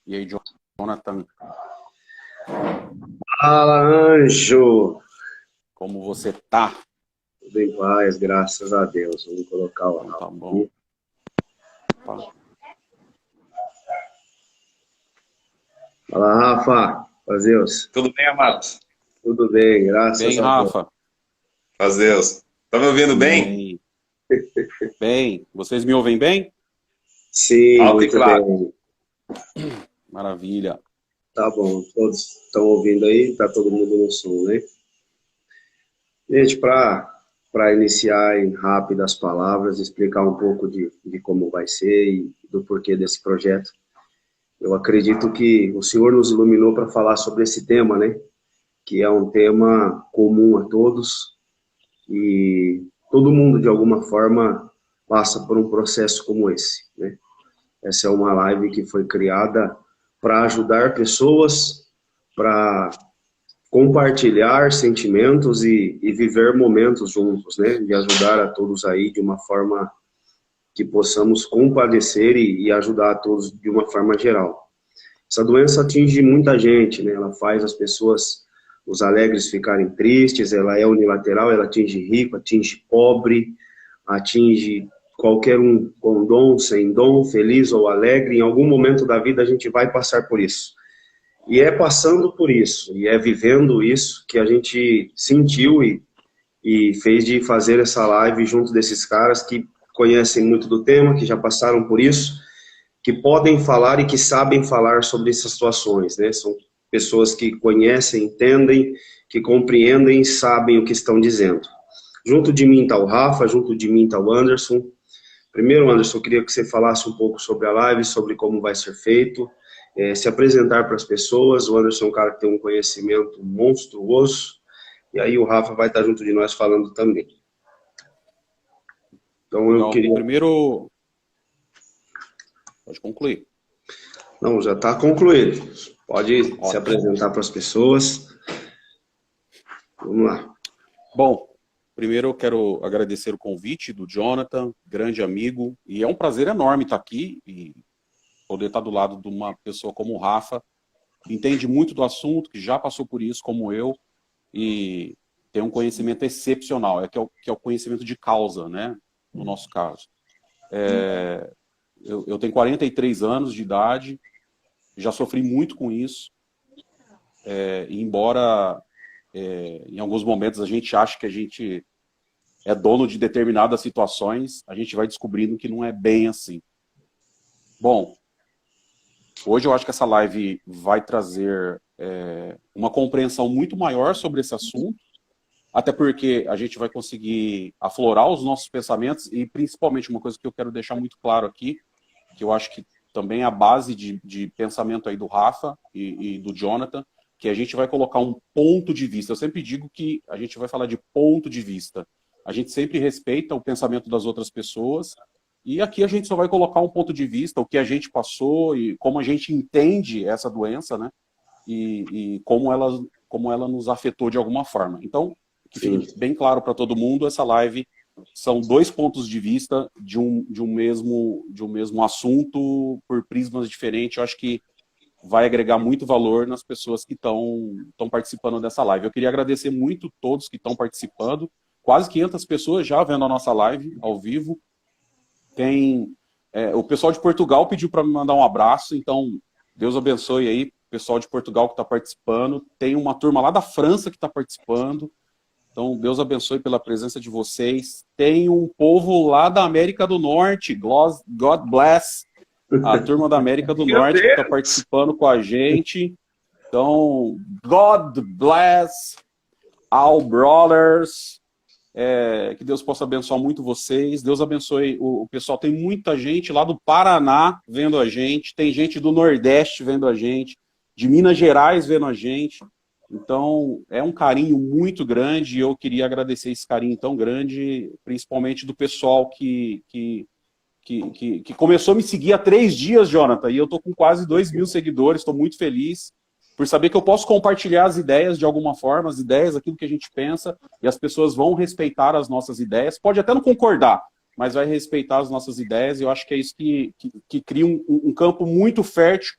E aí, Jonathan, Fala, Anjo! como você tá? Tudo em paz, graças a Deus. Vamos colocar o Então tá áudio bom. aqui. Opa. Fala, Rafa! Fazeus. Tudo bem, amados? Tudo bem, graças Bem, a Deus. Rafa? Deus. Tá me ouvindo bem? Bem, bem. Vocês me ouvem bem? Sim, Alto e muito claro. bem. Maravilha. Tá bom, todos estão ouvindo aí? Tá todo mundo no som, né? Gente, para iniciar em rápidas palavras, explicar um pouco de como vai ser e do porquê desse projeto. Eu acredito que o Senhor nos iluminou para falar sobre esse tema, né? Que é um tema comum a todos e todo mundo, de alguma forma, passa por um processo como esse, né? Essa é uma live que foi criada para ajudar pessoas, para compartilhar sentimentos e viver momentos juntos, né? De ajudar a todos aí de uma forma que possamos compadecer e ajudar a todos de uma forma geral. Essa doença atinge muita gente, né? Ela faz as pessoas, os alegres ficarem tristes, ela é unilateral, ela atinge rico, atinge pobre, atinge qualquer um com dom, sem dom, feliz ou alegre. Em algum momento da vida a gente vai passar por isso. E é passando por isso, e é vivendo isso que a gente sentiu e fez de fazer essa live junto desses caras que conhecem muito do tema, que já passaram por isso, que podem falar e que sabem falar sobre essas situações, né? São pessoas que conhecem, entendem, que compreendem e sabem o que estão dizendo. Junto de mim está o Rafa, junto de mim está o Anderson. Primeiro, Anderson, eu queria que você falasse um pouco sobre a live, sobre como vai ser feito, se apresentar para as pessoas. O Anderson é um cara que tem um conhecimento monstruoso, e aí o Rafa vai estar junto de nós falando também. Então eu Legal. queria... Primeiro, pode concluir. Não, já está concluído. Pode se Ótimo. apresentar para as pessoas. Vamos lá. Bom, primeiro eu quero agradecer o convite do Jonathan, grande amigo, e é um prazer enorme estar aqui e poder estar do lado de uma pessoa como o Rafa, que entende muito do assunto, que já passou por isso como eu, e tem um conhecimento excepcional, que é o conhecimento de causa, né, no nosso caso. Eu tenho 43 anos de idade, já sofri muito com isso, e embora em alguns momentos a gente ache que a gente é dono de determinadas situações, a gente vai descobrindo que não é bem assim. Bom, hoje eu acho que essa live vai trazer uma compreensão muito maior sobre esse assunto, até porque a gente vai conseguir aflorar os nossos pensamentos e principalmente uma coisa que eu quero deixar muito claro aqui, que eu acho que também é a base de pensamento aí do Rafa e do Jonathan, que a gente vai colocar um ponto de vista. Eu sempre digo que a gente vai falar de ponto de vista. A gente sempre respeita o pensamento das outras pessoas e aqui a gente só vai colocar um ponto de vista, o que a gente passou e como a gente entende essa doença, né? E como ela nos afetou de alguma forma. Então, que fique bem claro para todo mundo, essa live são dois pontos de vista de um mesmo assunto por prismas diferentes. Eu acho que vai agregar muito valor nas pessoas que estão participando dessa live. Eu queria agradecer muito todos que estão participando. Quase 500 pessoas já vendo a nossa live ao vivo. Tem o pessoal de Portugal pediu para me mandar um abraço, então Deus abençoe aí o pessoal de Portugal que está participando. Tem uma turma lá da França que está participando. Então, Deus abençoe pela presença de vocês. Tem um povo lá da América do Norte, God bless, a turma da América do Norte que está participando com a gente. Então, God bless all brothers. Que Deus possa abençoar muito vocês. Deus abençoe o pessoal. Tem muita gente lá do Paraná vendo a gente. Tem gente do Nordeste vendo a gente. De Minas Gerais vendo a gente. Então, é um carinho muito grande e eu queria agradecer esse carinho tão grande, principalmente do pessoal que começou a me seguir há 3 dias, Jonathan, e eu estou com quase 2.000 seguidores, estou muito feliz por saber que eu posso compartilhar as ideias de alguma forma, as ideias, aquilo que a gente pensa, e as pessoas vão respeitar as nossas ideias, pode até não concordar, mas vai respeitar as nossas ideias, e eu acho que é isso que cria um campo muito fértil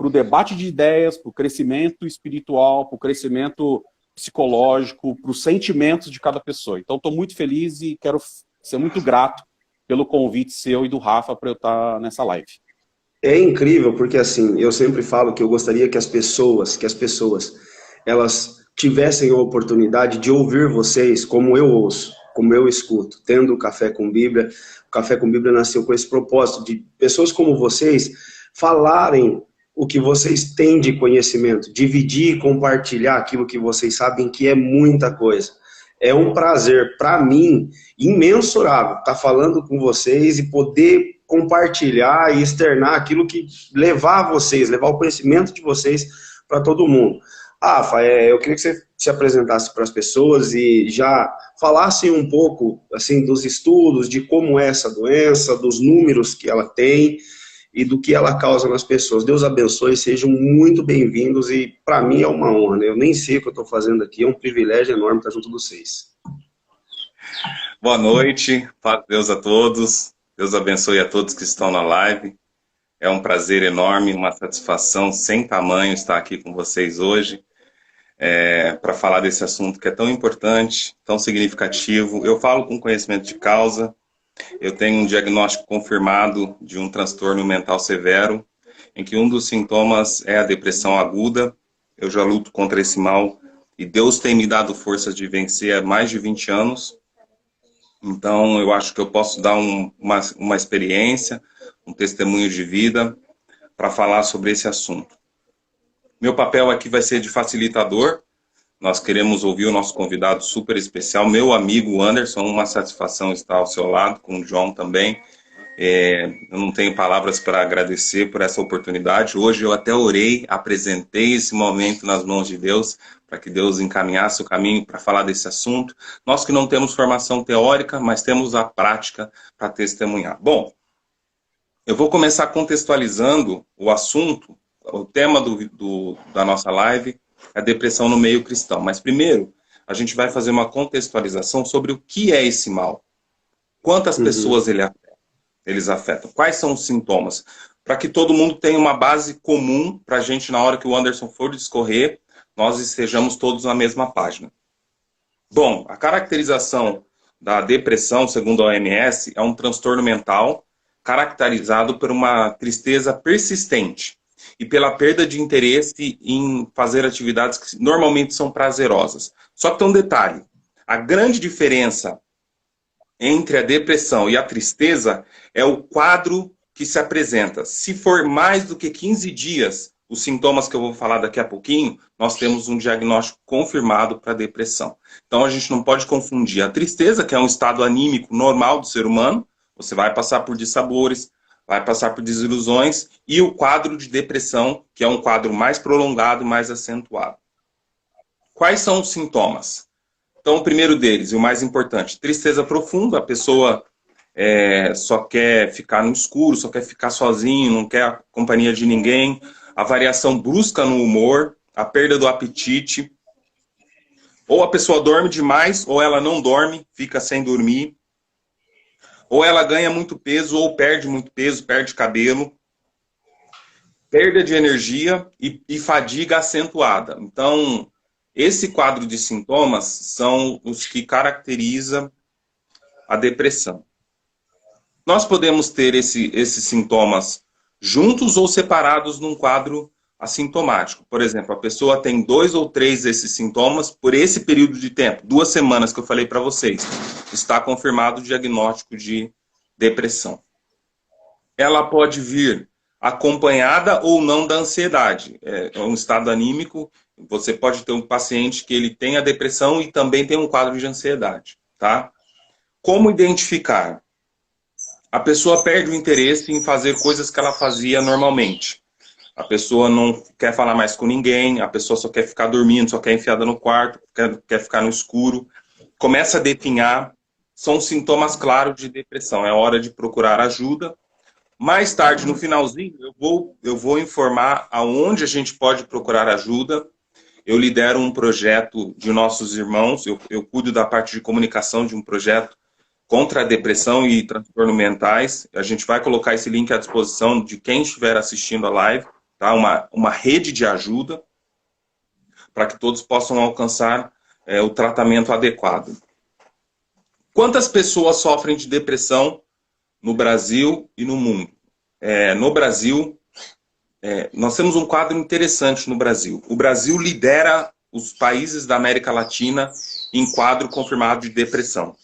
o debate de ideias, para o crescimento espiritual, para o crescimento psicológico, para os sentimentos de cada pessoa. Então, estou muito feliz e quero ser muito grato pelo convite seu e do Rafa para eu estar nessa live. É incrível, porque assim, eu sempre falo que eu gostaria que as pessoas, elas tivessem a oportunidade de ouvir vocês como eu ouço, como eu escuto, tendo o Café com Bíblia. O Café com Bíblia nasceu com esse propósito de pessoas como vocês falarem o que vocês têm de conhecimento, dividir e compartilhar aquilo que vocês sabem, que é muita coisa. É um prazer, para mim, imensurável estar falando com vocês e poder compartilhar e externar aquilo que levar vocês, levar o conhecimento de vocês para todo mundo. Rafa, eu queria que você se apresentasse para as pessoas e já falasse um pouco assim, dos estudos, de como é essa doença, dos números que ela tem e do que ela causa nas pessoas. Deus abençoe, sejam muito bem-vindos e para mim é uma honra, né? Eu nem sei o que eu estou fazendo aqui, é um privilégio enorme estar junto de vocês. Boa noite, paz de Deus a todos, Deus abençoe a todos que estão na live. É um prazer enorme, uma satisfação sem tamanho estar aqui com vocês hoje para falar desse assunto que é tão importante, tão significativo. Eu falo com conhecimento de causa. Eu tenho um diagnóstico confirmado de um transtorno mental severo, em que um dos sintomas é a depressão aguda. Eu já luto contra esse mal e Deus tem me dado forças de vencer há mais de 20 anos. Então, eu acho que eu posso dar uma experiência, um testemunho de vida para falar sobre esse assunto. Meu papel aqui vai ser de facilitador. Nós queremos ouvir o nosso convidado super especial, meu amigo Anderson. Uma satisfação estar ao seu lado, com o John também. Eu não tenho palavras para agradecer por essa oportunidade. Hoje eu até orei, apresentei esse momento nas mãos de Deus, para que Deus encaminhasse o caminho para falar desse assunto. Nós que não temos formação teórica, mas temos a prática para testemunhar. Bom, eu vou começar contextualizando o assunto. O tema da nossa live é a depressão no meio cristão. Mas primeiro, a gente vai fazer uma sobre o que é esse mal. Quantas pessoas eles afetam? Quais são os sintomas? Para que todo mundo tenha uma base comum para a gente, na hora que o Anderson for discorrer, nós estejamos todos na mesma página. Bom, a caracterização da depressão, segundo a OMS, é um transtorno mental caracterizado por uma tristeza persistente e pela perda de interesse em fazer atividades que normalmente são prazerosas. Só que tem um detalhe. A grande diferença entre a depressão e a tristeza é o quadro que se apresenta. Se for mais do que 15 dias, os sintomas que eu vou falar daqui a pouquinho, nós temos um diagnóstico confirmado para depressão. Então a gente não pode confundir a tristeza, que é um estado anímico normal do ser humano, você vai passar por dissabores, vai passar por desilusões, e o quadro de depressão, que é um quadro mais prolongado, mais acentuado. Quais são os sintomas? Então, o primeiro deles, e o mais importante, tristeza profunda. A pessoa só quer ficar no escuro, só quer ficar sozinho, não quer a companhia de ninguém. A variação brusca no humor, a perda do apetite. Ou a pessoa dorme demais, ou ela não dorme, fica sem dormir. Ou ela ganha muito peso, ou perde muito peso, perde cabelo. Perda de energia e fadiga acentuada. Então, esse quadro de sintomas são os que caracterizam a depressão. Nós podemos ter esses sintomas juntos ou separados num quadro assintomático. Por exemplo, a pessoa tem 2 ou 3 desses sintomas por esse período de tempo, 2 semanas que eu falei para vocês. Está confirmado o diagnóstico de depressão. Ela pode vir acompanhada ou não da ansiedade. É um estado anímico. Você pode ter um paciente que ele tem a depressão e também tem um quadro de ansiedade, tá? Como identificar? A pessoa perde o interesse em fazer coisas que ela fazia normalmente. A pessoa não quer falar mais com ninguém, a pessoa só quer ficar dormindo, só quer enfiada no quarto, quer ficar no escuro. Começa a definhar, são sintomas claros de depressão. É hora de procurar ajuda. Mais tarde, no finalzinho, eu vou informar aonde a gente pode procurar ajuda. Eu lidero um projeto de nossos irmãos, eu cuido da parte de comunicação de um projeto contra a depressão e transtornos mentais. A gente vai colocar esse link à disposição de quem estiver assistindo a live. tá? Uma rede de ajuda para que todos possam alcançar o tratamento adequado. Quantas pessoas sofrem de depressão no Brasil e no mundo? No Brasil, nós temos um quadro interessante no Brasil. O Brasil lidera os países da América Latina em quadro confirmado de depressão.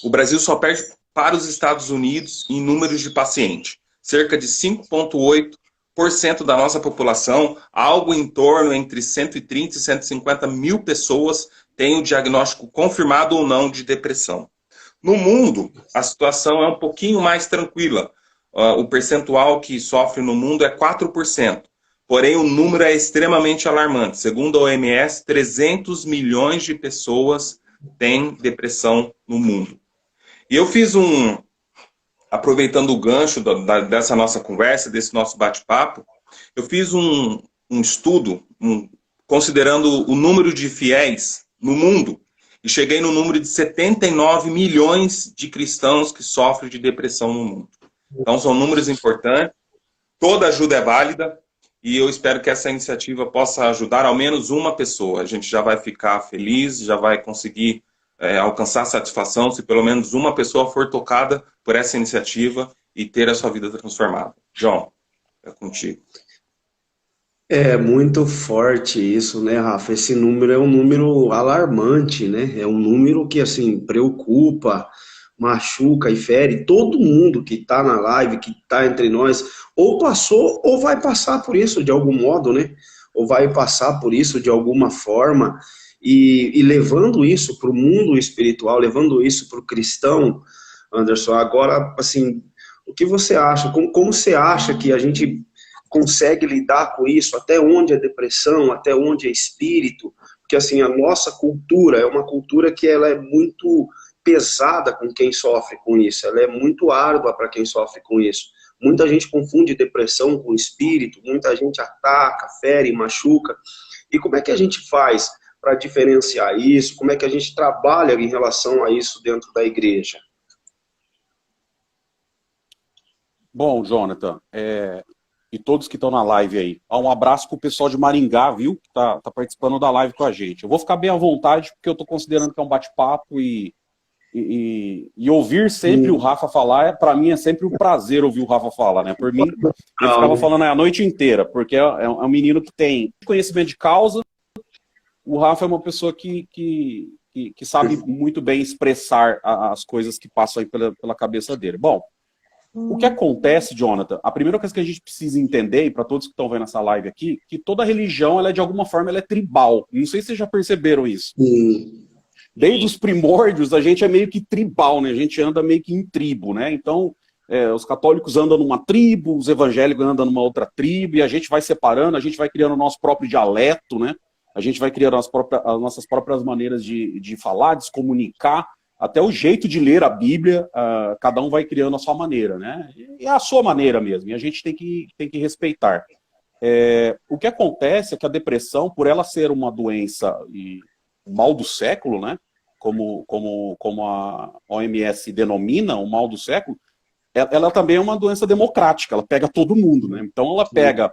O Brasil só perde para os Estados Unidos em números de pacientes. Cerca de 5,8% da nossa população, algo em torno entre 130 e 150 mil pessoas, tem o diagnóstico confirmado ou não de depressão. No mundo, a situação é um pouquinho mais tranquila. O percentual que sofre no mundo é 4%. Porém, o número é extremamente alarmante. Segundo a OMS, 300 milhões de pessoas têm depressão no mundo. E eu fiz aproveitando o gancho dessa nossa conversa, desse nosso bate-papo, eu fiz um estudo considerando o número de fiéis no mundo e cheguei no número de 79 milhões de cristãos que sofrem de depressão no mundo. Então, são números importantes, toda ajuda é válida e eu espero que essa iniciativa possa ajudar ao menos uma pessoa. A gente já vai ficar feliz, já vai conseguir alcançar satisfação se pelo menos uma pessoa for tocada por essa iniciativa e ter a sua vida transformada. João, é contigo. É muito forte isso, né, Rafa? Esse número é um número alarmante, né? É um número que, assim, preocupa, machuca e fere todo mundo que está na live, que está entre nós, ou passou ou vai passar por isso de algum modo, né? Ou vai passar por isso de alguma forma. E levando isso para o mundo espiritual, levando isso para o cristão, Anderson, agora, assim, o que você acha? Como você acha que a gente consegue lidar com isso? Até onde é depressão? Até onde é espírito? Porque, assim, a nossa cultura é uma cultura que ela é muito pesada com quem sofre com isso. Ela é muito árdua para quem sofre com isso. Muita gente confunde depressão com espírito, muita gente ataca, fere, machuca. E como é que a gente faz para diferenciar isso? Como é que a gente trabalha em relação a isso dentro da igreja? Bom, Jonathan, e todos que estão na live aí, um abraço pro pessoal de Maringá, viu, que tá participando da live com a gente. Eu vou ficar bem à vontade, porque eu estou considerando que é um bate-papo e ouvir sempre o Rafa falar, para mim é sempre um prazer ouvir o Rafa falar, né? Por mim, ele ficava falando a noite inteira, porque é um menino que tem conhecimento de causa. O Rafa é uma pessoa que sabe muito bem expressar as coisas que passam aí pela cabeça dele. Bom, o que acontece, Jonathan, a primeira coisa que a gente precisa entender, e para todos que estão vendo essa live aqui, que toda religião, ela, de alguma forma, ela é tribal. Não sei se vocês já perceberam isso. Desde os primórdios, a gente é meio que tribal, né? A gente anda meio que em tribo, né? Então, os católicos andam numa tribo, os evangélicos andam numa outra tribo, e a gente vai separando, a gente vai criando o nosso próprio dialeto, né? A gente vai criando as nossas próprias maneiras de falar, de se comunicar, até o jeito de ler a Bíblia, cada um vai criando a sua maneira, né? E é a sua maneira mesmo, e a gente tem que respeitar. O que acontece é que a depressão, por ela ser uma doença e mal do século, né? Como a OMS denomina, o mal do século, ela também é uma doença democrática, ela pega todo mundo, né? Então ela pega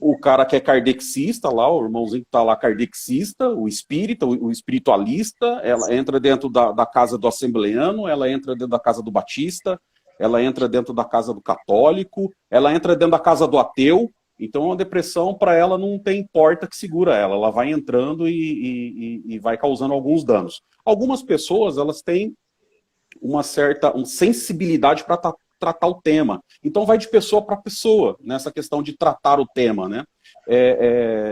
o cara que é kardecista lá, o irmãozinho que tá lá kardecista, o espírita, o espiritualista, ela entra dentro da casa do assembleano, ela entra dentro da casa do batista, ela entra dentro da casa do católico, ela entra dentro da casa do ateu. Então a depressão, para ela, não tem porta que segura ela vai entrando e vai causando alguns danos. Algumas pessoas, elas têm uma certa sensibilidade para tratar o tema. Então vai de pessoa para pessoa, nessa questão de tratar o tema, né?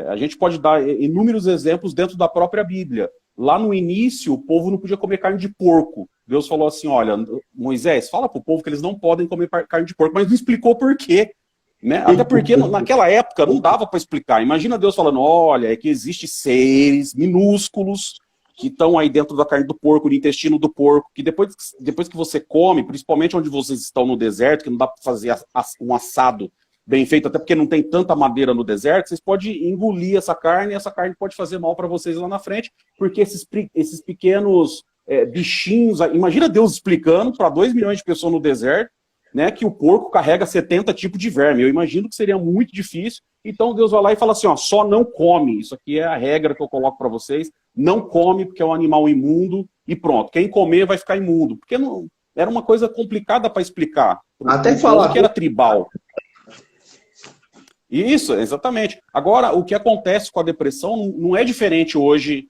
A gente pode dar inúmeros exemplos dentro da própria Bíblia. Lá no início, o povo não podia comer carne de porco. Deus falou assim, olha, Moisés, fala para o povo que eles não podem comer carne de porco, mas não explicou por quê. Né? Até porque naquela época não dava para explicar. Imagina Deus falando, olha, é que existem seres minúsculos que estão aí dentro da carne do porco, do intestino do porco, que depois que você come, principalmente onde vocês estão no deserto, que não dá para fazer um assado bem feito, até porque não tem tanta madeira no deserto, vocês podem engolir essa carne, e essa carne pode fazer mal para vocês lá na frente, porque esses pequenos bichinhos, imagina Deus explicando para 2 milhões de pessoas no deserto, né, que o porco carrega 70 tipos de verme. Eu imagino que seria muito difícil. Então Deus vai lá e fala assim, ó, só não come. Isso aqui é a regra que eu coloco para vocês. Não come porque é um animal imundo e pronto. Quem comer vai ficar imundo. Porque não, era uma coisa complicada para explicar. Até falar que era tribal. Isso, exatamente. Agora, o que acontece com a depressão não é diferente hoje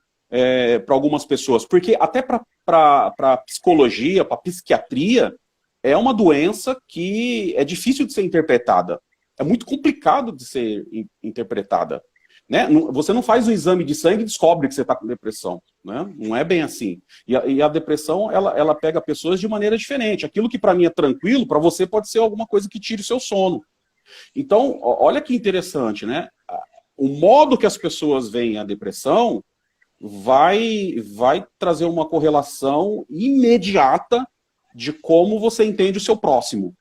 para algumas pessoas. Porque até para psicologia, para psiquiatria, é uma doença que é difícil de ser interpretada. É muito complicado de ser interpretada. Né? Você não faz um exame de sangue e descobre que você está com depressão. Né? Não é bem assim. E a depressão, ela pega pessoas de maneira diferente. Aquilo que para mim é tranquilo, para você pode ser alguma coisa que tire o seu sono. Então, olha que interessante, né? O modo que as pessoas veem a depressão vai trazer uma correlação imediata de como você entende o seu próximo.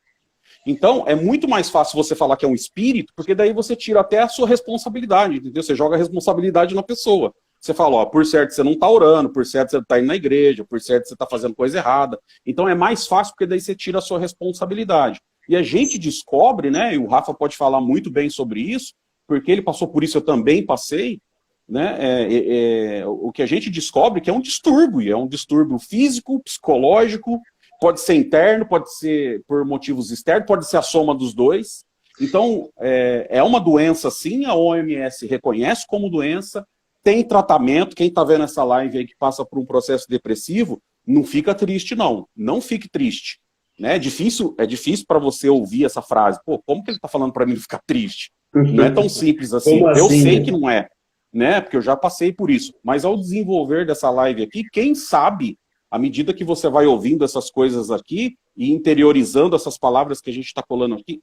Então, é muito mais fácil você falar que é um espírito, porque daí você tira até a sua responsabilidade, entendeu? Você joga a responsabilidade na pessoa. Você fala, ó, por certo você não está orando, por certo você está indo na igreja, por certo você está fazendo coisa errada. Então é mais fácil, porque daí você tira a sua responsabilidade. E a gente descobre, né, e o Rafa pode falar muito bem sobre isso, porque ele passou por isso, eu também passei, né, o que a gente descobre que é um distúrbio físico, psicológico, pode ser interno, pode ser por motivos externos, pode ser a soma dos dois. Então, é uma doença, sim, a OMS reconhece como doença, tem tratamento. Quem está vendo essa live aí que passa por um processo depressivo, não fica triste, não. Não fique triste. Né? É difícil para você ouvir essa frase. Pô, como que ele está falando para mim não ficar triste? Não é tão simples assim. Eu sei que não é, né? Porque eu já passei por isso. Mas ao desenvolver dessa live aqui, quem sabe, à medida que você vai ouvindo essas coisas aqui e interiorizando essas palavras que a gente está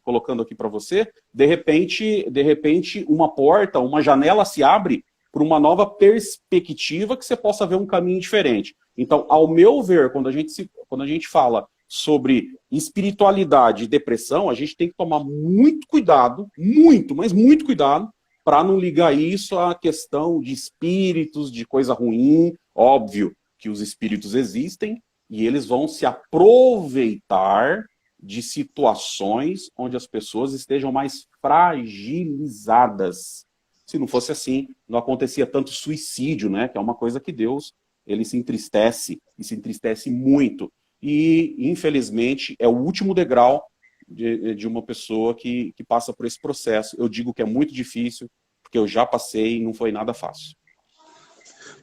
colocando aqui para você, de repente uma porta, uma janela se abre para uma nova perspectiva que você possa ver um caminho diferente. Então, ao meu ver, quando a gente fala sobre espiritualidade e depressão, a gente tem que tomar muito cuidado, mas muito cuidado, para não ligar isso à questão de espíritos, de coisa ruim. Óbvio que os espíritos existem e eles vão se aproveitar de situações onde as pessoas estejam mais fragilizadas. Se não fosse assim, não acontecia tanto suicídio, né? Que é uma coisa que Deus, ele se entristece, e se entristece muito. E, infelizmente, é o último degrau de uma pessoa que passa por esse processo. Eu digo que é muito difícil, porque eu já passei e não foi nada fácil.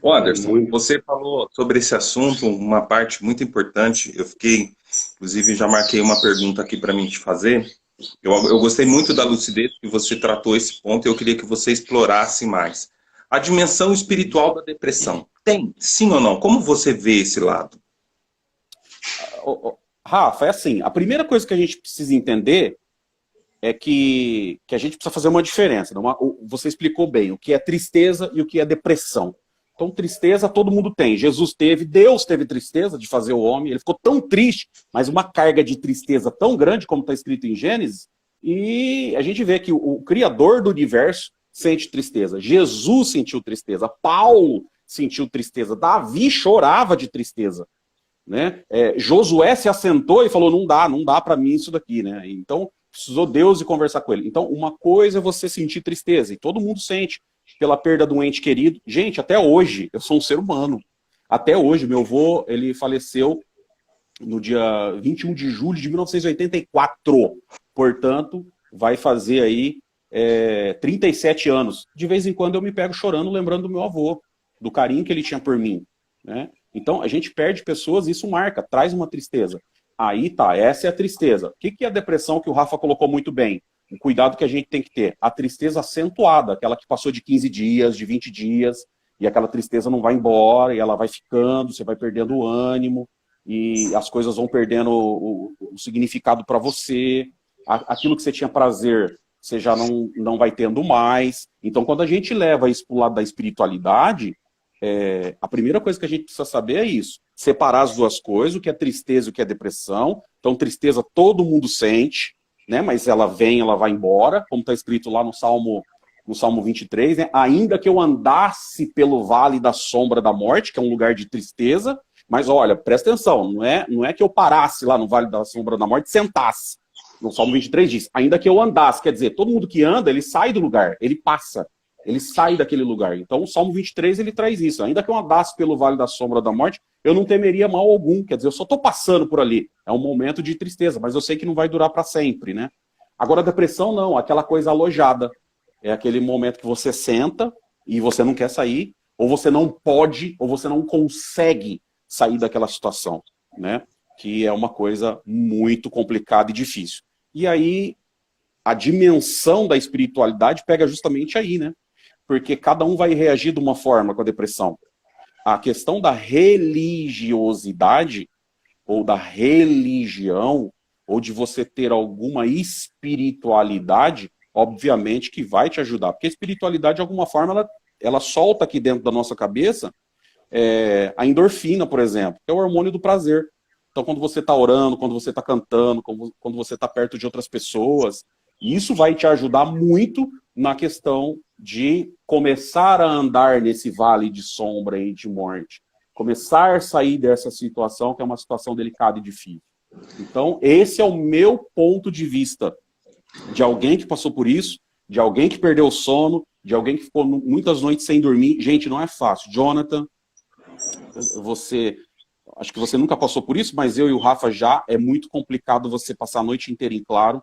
Ô Anderson, você falou sobre esse assunto, uma parte muito importante. Eu fiquei, inclusive, já marquei uma pergunta aqui para mim te fazer. Eu gostei muito da lucidez que você tratou esse ponto e eu queria que você explorasse mais. A dimensão espiritual da depressão, tem, sim ou não? Como você vê esse lado? Rafa, é assim, a primeira coisa que a gente precisa entender é que a gente precisa fazer uma diferença. Você explicou bem o que é tristeza e o que é depressão. Então, tristeza todo mundo tem. Jesus teve, Deus teve tristeza de fazer o homem, ele ficou tão triste, mas uma carga de tristeza tão grande, como está escrito em Gênesis, e a gente vê que o Criador do universo sente tristeza. Jesus sentiu tristeza, Paulo sentiu tristeza, Davi chorava de tristeza. Né? Josué se assentou e falou, não dá para mim isso daqui. Né? Então, precisou Deus ir conversar com ele. Então, uma coisa é você sentir tristeza, e todo mundo sente, pela perda do ente querido. Gente, até hoje, eu sou um ser humano. Até hoje, meu avô, ele faleceu no dia 21 de julho de 1984. Portanto, vai fazer aí 37 anos. De vez em quando eu me pego chorando, lembrando do meu avô, do carinho que ele tinha por mim. Né? Então, a gente perde pessoas, isso marca, traz uma tristeza. Aí tá, essa é a tristeza. O que é a depressão que o Rafa colocou muito bem? O cuidado que a gente tem que ter. A tristeza acentuada, aquela que passou de 15 dias, de 20 dias, e aquela tristeza não vai embora, e ela vai ficando, você vai perdendo o ânimo, e as coisas vão perdendo o significado para você. Aquilo que você tinha prazer, você já não vai tendo mais. Então, quando a gente leva isso para o lado da espiritualidade, a primeira coisa que a gente precisa saber é isso. Separar as duas coisas, o que é tristeza e o que é depressão. Então, tristeza todo mundo sente, né? Mas ela vem, ela vai embora, como está escrito lá no Salmo 23, né? Ainda que eu andasse pelo vale da sombra da morte, que é um lugar de tristeza, mas olha, presta atenção, não é que eu parasse lá no vale da sombra da morte e sentasse. No Salmo 23 diz, ainda que eu andasse, quer dizer, todo mundo que anda, ele sai do lugar, ele passa, ele sai daquele lugar. Então o Salmo 23, ele traz isso, ainda que eu andasse pelo vale da sombra da morte, eu não temeria mal algum, quer dizer, eu só estou passando por ali, é um momento de tristeza, mas eu sei que não vai durar para sempre, né? Agora a depressão não, aquela coisa alojada, é aquele momento que você senta e você não quer sair, ou você não pode, ou você não consegue sair daquela situação, né? Que é uma coisa muito complicada e difícil. E aí, a dimensão da espiritualidade pega justamente aí, né? Porque cada um vai reagir de uma forma com a depressão. A questão da religiosidade, ou da religião, ou de você ter alguma espiritualidade, obviamente que vai te ajudar. Porque a espiritualidade, de alguma forma, ela solta aqui dentro da nossa cabeça a endorfina, por exemplo, que é o hormônio do prazer. Então, quando você está orando, quando você está cantando, quando você está perto de outras pessoas, isso vai te ajudar muito na questão de começar a andar nesse vale de sombra e de morte. Começar a sair dessa situação, que é uma situação delicada e difícil. Então, esse é o meu ponto de vista de alguém que passou por isso, de alguém que perdeu o sono, de alguém que ficou muitas noites sem dormir. Gente, não é fácil. Jonathan, acho que você nunca passou por isso, mas eu e o Rafa já. É muito complicado você passar a noite inteira em claro.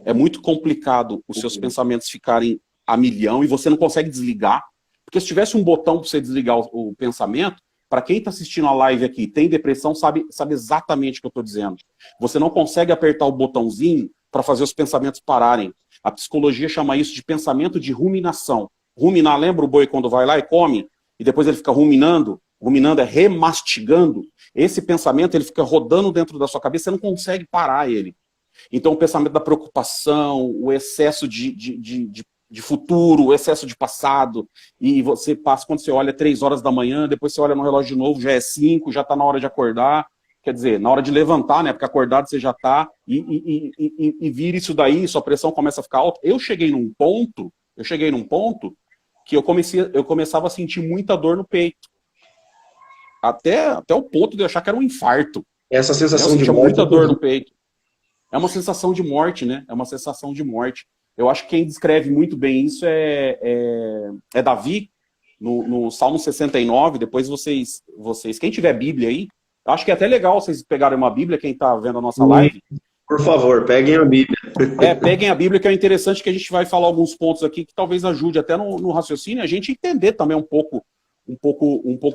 É muito complicado os seus pensamentos ficarem a milhão e você não consegue desligar. Porque se tivesse um botão para você desligar o pensamento, para quem está assistindo a live aqui, tem depressão, sabe exatamente o que eu estou dizendo. Você não consegue apertar o botãozinho para fazer os pensamentos pararem. A psicologia chama isso de pensamento de ruminação. Ruminar, lembra o boi quando vai lá e come? E depois ele fica ruminando? Ruminando é remastigando. Esse pensamento, ele fica rodando dentro da sua cabeça, você não consegue parar ele. Então o pensamento da preocupação, o excesso de futuro, o excesso de passado, e você passa, quando você olha 3 horas da manhã, depois você olha no relógio de novo, já é 5, já está na hora de acordar, quer dizer, na hora de levantar, né, porque acordado você já está, e vira isso daí, sua pressão começa a ficar alta. Eu cheguei num ponto que eu começava a sentir muita dor no peito, até o ponto de eu achar que era um infarto. Essa sensação de morte, muita dor no peito. É uma sensação de morte, né? É uma sensação de morte. Eu acho que quem descreve muito bem isso é Davi, no Salmo 69. Depois vocês, quem tiver Bíblia aí, eu acho que é até legal vocês pegarem uma Bíblia, quem está vendo a nossa live. Por favor, peguem a Bíblia. Peguem a Bíblia, que é interessante, que a gente vai falar alguns pontos aqui que talvez ajude até no raciocínio, a gente entender também um pouco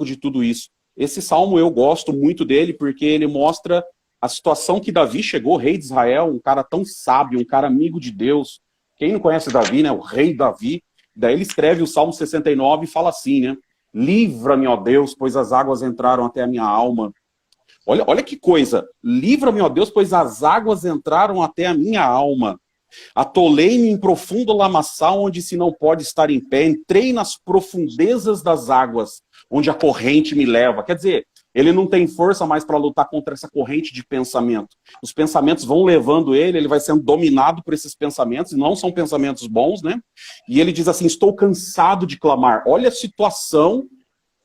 de tudo isso. Esse salmo eu gosto muito dele, porque ele mostra a situação que Davi chegou, rei de Israel, um cara tão sábio, um cara amigo de Deus. Quem não conhece Davi, né? O rei Davi. Daí ele escreve o Salmo 69 e fala assim, né? Livra-me, ó Deus, pois as águas entraram até a minha alma. Olha que coisa. Livra-me, ó Deus, pois as águas entraram até a minha alma. Atolei-me em profundo lamaçal, onde se não pode estar em pé. Entrei nas profundezas das águas, onde a corrente me leva. Quer dizer, ele não tem força mais para lutar contra essa corrente de pensamento. Os pensamentos vão levando ele vai sendo dominado por esses pensamentos, e não são pensamentos bons, né? E ele diz assim, estou cansado de clamar. Olha a situação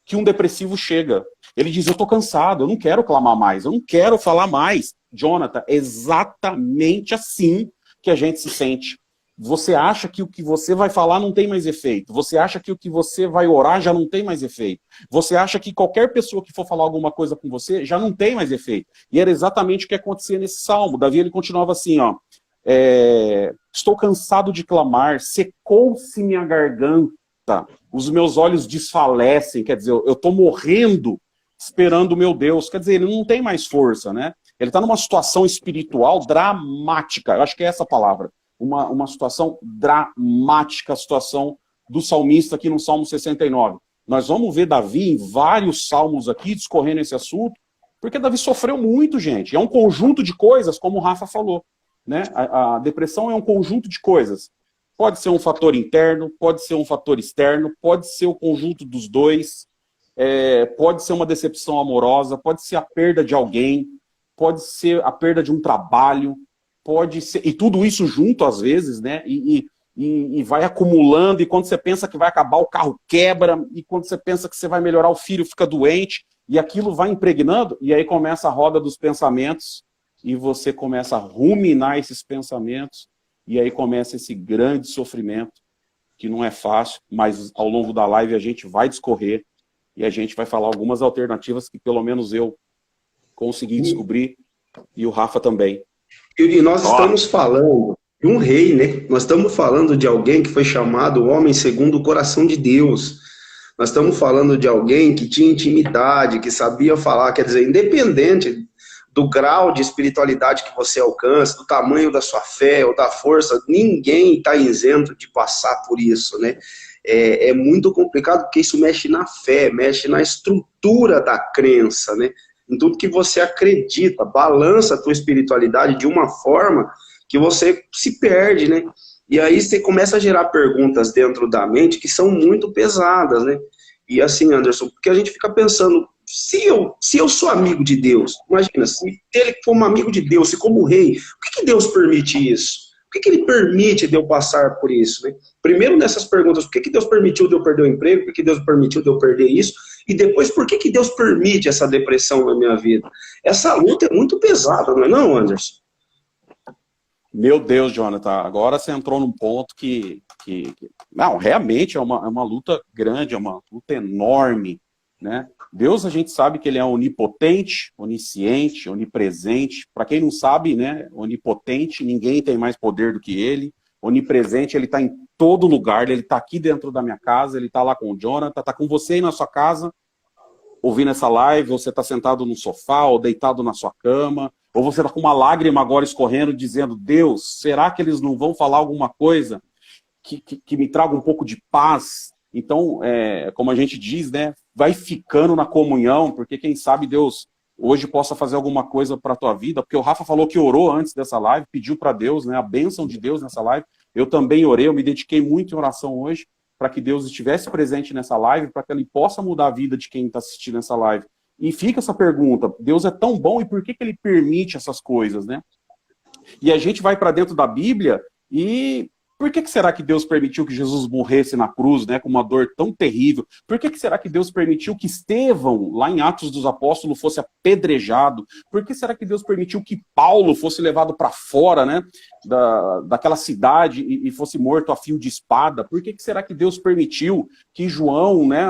que um depressivo chega. Ele diz, eu estou cansado, eu não quero clamar mais, eu não quero falar mais. Jonathan, é exatamente assim que a gente se sente. Você acha que o que você vai falar não tem mais efeito. Você acha que o que você vai orar já não tem mais efeito. Você acha que qualquer pessoa que for falar alguma coisa com você já não tem mais efeito. E era exatamente o que acontecia nesse salmo. Davi, ele continuava assim, ó. Estou cansado de clamar, secou-se minha garganta, os meus olhos desfalecem, quer dizer, eu estou morrendo esperando o meu Deus. Quer dizer, ele não tem mais força, né? Ele está numa situação espiritual dramática, eu acho que é essa a palavra. Uma situação dramática, a situação do salmista aqui no Salmo 69. Nós vamos ver Davi em vários salmos aqui, discorrendo esse assunto, porque Davi sofreu muito, gente. É um conjunto de coisas, como o Rafa falou, né? A depressão é um conjunto de coisas. Pode ser um fator interno, pode ser um fator externo, pode ser o conjunto dos dois, pode ser uma decepção amorosa, pode ser a perda de alguém, pode ser a perda de um trabalho, pode ser, e tudo isso junto às vezes, né? E vai acumulando, e quando você pensa que vai acabar, o carro quebra, e quando você pensa que você vai melhorar, o filho fica doente, e aquilo vai impregnando, e aí começa a roda dos pensamentos, e você começa a ruminar esses pensamentos, e aí começa esse grande sofrimento, que não é fácil, mas ao longo da live a gente vai discorrer, e a gente vai falar algumas alternativas que pelo menos eu consegui descobrir, e o Rafa também. E nós estamos falando de um rei, né? Nós estamos falando de alguém que foi chamado homem segundo o coração de Deus. Nós estamos falando de alguém que tinha intimidade, que sabia falar, quer dizer, independente do grau de espiritualidade que você alcança, do tamanho da sua fé ou da força, ninguém está isento de passar por isso, né? É muito complicado porque isso mexe na fé, mexe na estrutura da crença, né? Em tudo que você acredita, balança a tua espiritualidade de uma forma que você se perde, né? E aí você começa a gerar perguntas dentro da mente que são muito pesadas, né? E assim, Anderson, porque a gente fica pensando, se eu sou amigo de Deus, imagina, se ele como amigo de Deus, se como rei, por que Deus permite isso? Por que ele permite de eu passar por isso, né? Primeiro nessas perguntas, por que Deus permitiu de eu perder o emprego? Por que Deus permitiu de eu perder isso? E depois, por que Deus permite essa depressão na minha vida? Essa luta é muito pesada, não é não, Anderson? Meu Deus, Jonathan, agora você entrou num ponto que não, realmente é uma luta grande, é uma luta enorme, né? Deus, a gente sabe que ele é onipotente, onisciente, onipresente. Para quem não sabe, né, onipotente, ninguém tem mais poder do que ele. Onipresente, ele está em todo lugar, ele está aqui dentro da minha casa, ele está lá com o Jonathan, está com você aí na sua casa, ouvindo essa live, você está sentado no sofá ou deitado na sua cama, ou você está com uma lágrima agora escorrendo, dizendo, Deus, será que eles não vão falar alguma coisa que me traga um pouco de paz? Então, como a gente diz, né, vai ficando na comunhão, porque quem sabe Deus hoje possa fazer alguma coisa para a tua vida, porque o Rafa falou que orou antes dessa live, pediu para Deus, né, a bênção de Deus nessa live. Eu também orei, eu me dediquei muito em oração hoje, para que Deus estivesse presente nessa live, para que ele possa mudar a vida de quem está assistindo essa live. E fica essa pergunta, Deus é tão bom e por que ele permite essas coisas, né? E a gente vai para dentro da Bíblia e por que será que Deus permitiu que Jesus morresse na cruz, né, com uma dor tão terrível? Por que será que Deus permitiu que Estevão, lá em Atos dos Apóstolos, fosse apedrejado? Por que será que Deus permitiu que Paulo fosse levado para fora, né, daquela cidade e fosse morto a fio de espada? Por que será que Deus permitiu que João, né,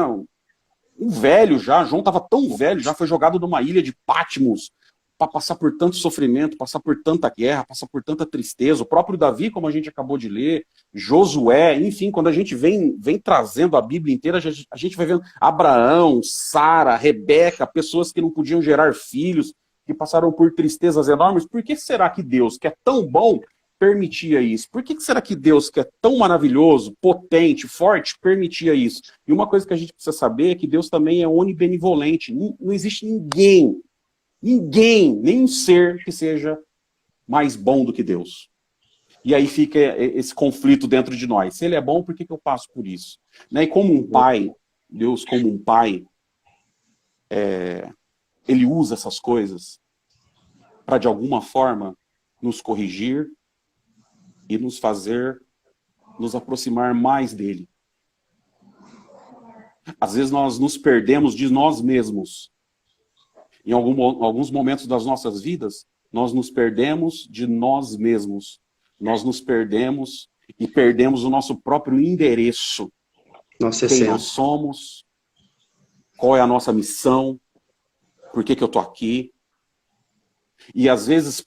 um velho já, João estava tão velho, já foi jogado numa ilha de Patmos, para passar por tanto sofrimento, passar por tanta guerra, passar por tanta tristeza. O próprio Davi, como a gente acabou de ler, Josué, enfim, quando a gente vem trazendo a Bíblia inteira, a gente vai vendo Abraão, Sara, Rebeca, pessoas que não podiam gerar filhos, que passaram por tristezas enormes. Por que será que Deus, que é tão bom, permitia isso? Por que será que Deus, que é tão maravilhoso, potente, forte, permitia isso? E uma coisa que a gente precisa saber é que Deus também é onibenevolente. Não existe ninguém, nenhum ser que seja mais bom do que Deus. E aí fica esse conflito dentro de nós. Se ele é bom, por que eu passo por isso? Né? E como um pai, Deus como um pai, ele usa essas coisas para de alguma forma nos corrigir e nos fazer nos aproximar mais dele. Às vezes nós nos perdemos de nós mesmos. Em alguns momentos das nossas vidas, nós nos perdemos de nós mesmos. Nós nos perdemos e perdemos o nosso próprio endereço. Nossa, quem nós somos, qual é a nossa missão, por que eu estou aqui. E às vezes,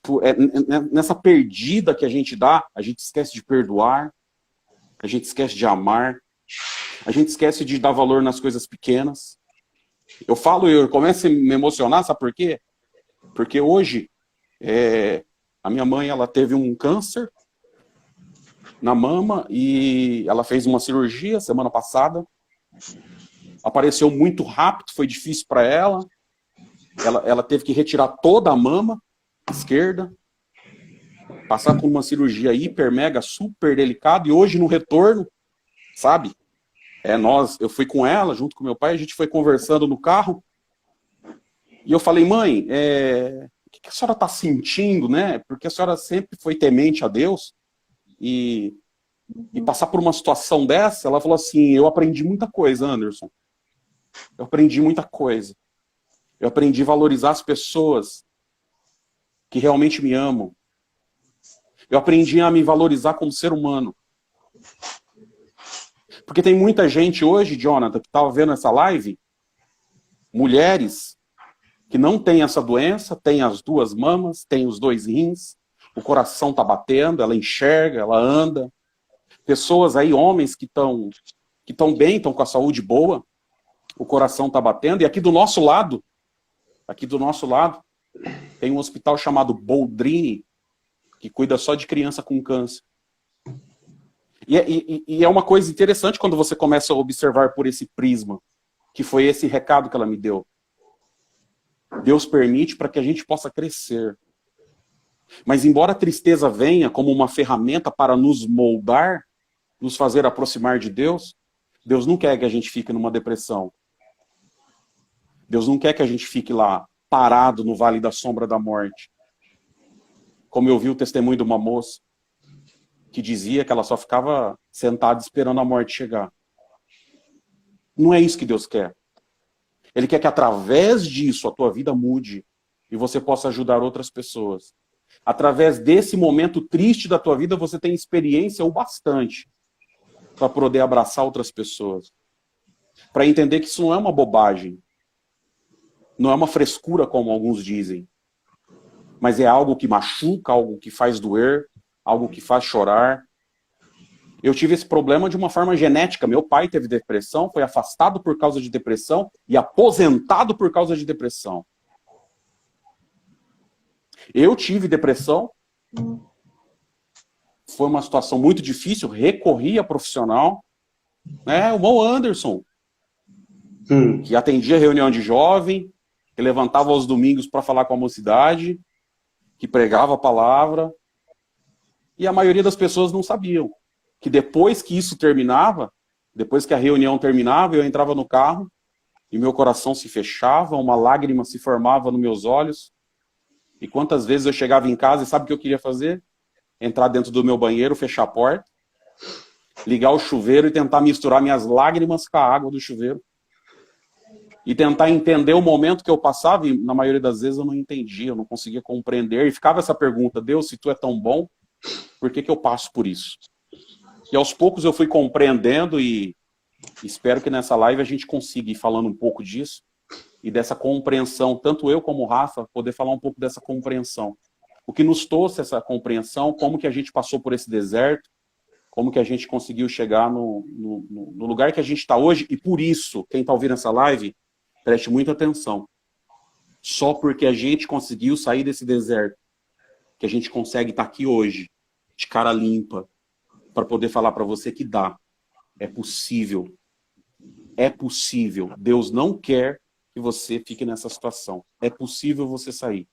nessa perdida que a gente dá, a gente esquece de perdoar, a gente esquece de amar, a gente esquece de dar valor nas coisas pequenas. Eu falo, eu começo a me emocionar, sabe por quê? Porque hoje, a minha mãe, ela teve um câncer na mama e ela fez uma cirurgia semana passada. Apareceu muito rápido, foi difícil para ela. Ela teve que retirar toda a mama esquerda, passar por uma cirurgia hiper, mega, super delicada, e hoje no retorno, sabe? Eu fui com ela, junto com meu pai, a gente foi conversando no carro, e eu falei, mãe, o que a senhora está sentindo, né? Porque a senhora sempre foi temente a Deus, e passar por uma situação dessa, ela falou assim, eu aprendi muita coisa, Anderson. Eu aprendi muita coisa. Eu aprendi a valorizar as pessoas que realmente me amam. Eu aprendi a me valorizar como ser humano. Porque tem muita gente hoje, Jonathan, que estava vendo essa live, mulheres que não têm essa doença, têm as duas mamas, têm os dois rins, o coração está batendo, ela enxerga, ela anda. Pessoas aí, homens que estão bem, estão com a saúde boa, o coração está batendo, e aqui do nosso lado, tem um hospital chamado Boldrini, que cuida só de criança com câncer. E é uma coisa interessante quando você começa a observar por esse prisma, que foi esse recado que ela me deu. Deus permite para que a gente possa crescer. Mas embora a tristeza venha como uma ferramenta para nos moldar, nos fazer aproximar de Deus, Deus não quer que a gente fique numa depressão. Deus não quer que a gente fique lá, parado no vale da sombra da morte. Como eu vi o testemunho de uma moça, que dizia que ela só ficava sentada esperando a morte chegar. Não é isso que Deus quer. Ele quer que através disso a tua vida mude e você possa ajudar outras pessoas. Através desse momento triste da tua vida, você tem experiência o bastante para poder abraçar outras pessoas. Para entender que isso não é uma bobagem. Não é uma frescura, como alguns dizem. Mas é algo que machuca, algo que faz doer, algo que faz chorar. Eu tive esse problema de uma forma genética. Meu pai teve depressão, foi afastado por causa de depressão e aposentado por causa de depressão. Eu tive depressão. Foi uma situação muito difícil, recorri a profissional. O irmão Anderson, que atendia reunião de jovem, que levantava aos domingos para falar com a mocidade, que pregava a palavra. E a maioria das pessoas não sabiam que depois que isso terminava, depois que a reunião terminava, eu entrava no carro e meu coração se fechava, uma lágrima se formava nos meus olhos. E quantas vezes eu chegava em casa e sabe o que eu queria fazer? Entrar dentro do meu banheiro, fechar a porta, ligar o chuveiro e tentar misturar minhas lágrimas com a água do chuveiro. E tentar entender o momento que eu passava, e na maioria das vezes eu não entendia, eu não conseguia compreender. E ficava essa pergunta: Deus, se tu é tão bom, por que eu passo por isso? E aos poucos eu fui compreendendo e espero que nessa live a gente consiga ir falando um pouco disso e dessa compreensão, tanto eu como o Rafa, poder falar um pouco dessa compreensão. O que nos trouxe essa compreensão, como que a gente passou por esse deserto, como que a gente conseguiu chegar no lugar que a gente está hoje, e por isso, quem está ouvindo essa live, preste muita atenção. Só porque a gente conseguiu sair desse deserto, que a gente consegue estar aqui hoje, de cara limpa, para poder falar para você que dá. É possível. É possível. Deus não quer que você fique nessa situação. É possível você sair.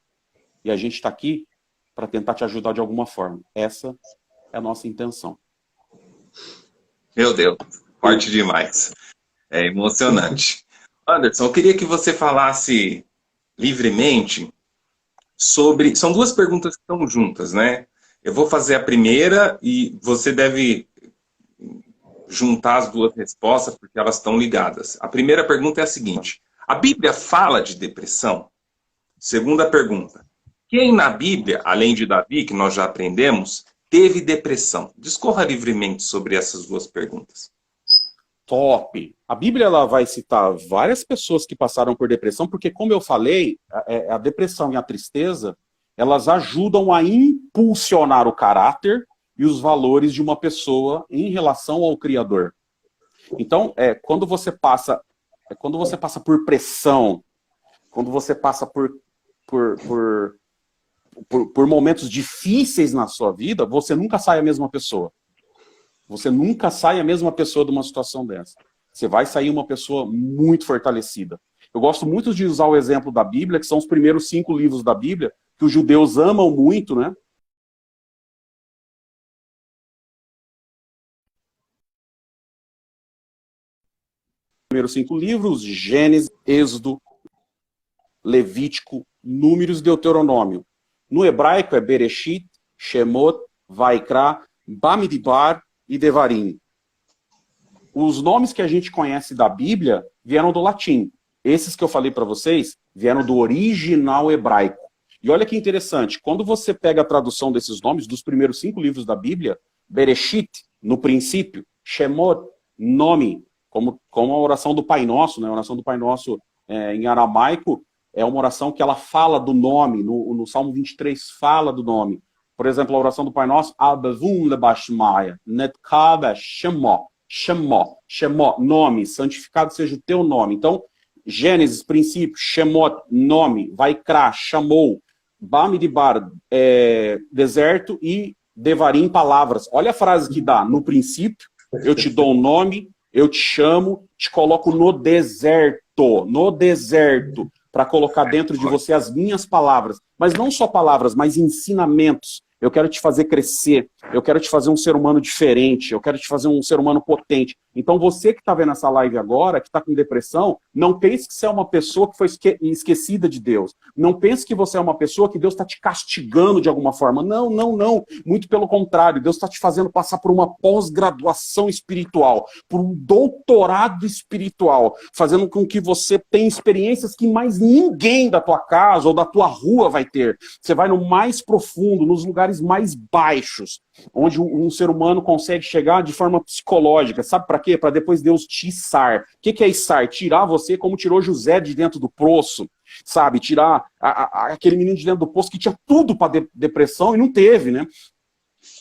E a gente está aqui para tentar te ajudar de alguma forma. Essa é a nossa intenção. Meu Deus, forte demais. É emocionante. Anderson, eu queria que você falasse livremente sobre... São duas perguntas que estão juntas, né? Eu vou fazer a primeira e você deve juntar as duas respostas porque elas estão ligadas. A primeira pergunta é a seguinte: a Bíblia fala de depressão? Segunda pergunta: quem na Bíblia, além de Davi, que nós já aprendemos, teve depressão? Discorra livremente sobre essas duas perguntas. Top! A Bíblia ela vai citar várias pessoas que passaram por depressão, porque, como eu falei, a depressão e a tristeza, elas ajudam a impulsionar o caráter e os valores de uma pessoa em relação ao Criador. Então, quando você passa por pressão, quando você passa por momentos difíceis na sua vida, você nunca sai a mesma pessoa. Você nunca sai a mesma pessoa de uma situação dessa. Você vai sair uma pessoa muito fortalecida. Eu gosto muito de usar o exemplo da Bíblia, que são os primeiros 5 livros da Bíblia, que os judeus amam muito, né? Primeiros 5 livros: Gênesis, Êxodo, Levítico, Números e Deuteronômio. No hebraico é Bereshit, Shemot, Vaikra, Bamidbar e Devarim. Os nomes que a gente conhece da Bíblia vieram do latim. Esses que eu falei para vocês vieram do original hebraico. E olha que interessante, quando você pega a tradução desses nomes, dos primeiros 5 livros da Bíblia, Bereshit, no princípio, Shemot, nome, como a oração do Pai Nosso, né? A oração do Pai Nosso em aramaico é uma oração que ela fala do nome, no Salmo 23 fala do nome. Por exemplo, a oração do Pai Nosso, Abavum lebashmaya, netkaba shemó, shemó, nome, santificado seja o teu nome. Então, Gênesis, princípio, Shemot, nome, Vaikra, chamou, Bamidbar, deserto, e Devarim, palavras. Olha a frase que dá, no princípio, eu te dou um nome, eu te chamo, te coloco no deserto, para colocar dentro de você as minhas palavras. Mas não só palavras, mas ensinamentos. Eu quero te fazer crescer, eu quero te fazer um ser humano diferente, eu quero te fazer um ser humano potente. Então você que está vendo essa live agora, que está com depressão, não pense que você é uma pessoa que foi esquecida de Deus. Não pense que você é uma pessoa que Deus está te castigando de alguma forma. Não. Muito pelo contrário, Deus está te fazendo passar por uma pós-graduação espiritual, por um doutorado espiritual, fazendo com que você tenha experiências que mais ninguém da tua casa ou da tua rua vai ter. Você vai no mais profundo, nos lugares mais baixos, onde um ser humano consegue chegar de forma psicológica. Sabe para quê? Para depois Deus te içar. O que é içar? Tirar você como tirou José de dentro do poço. Sabe? Tirar aquele menino de dentro do poço que tinha tudo para depressão e não teve, né?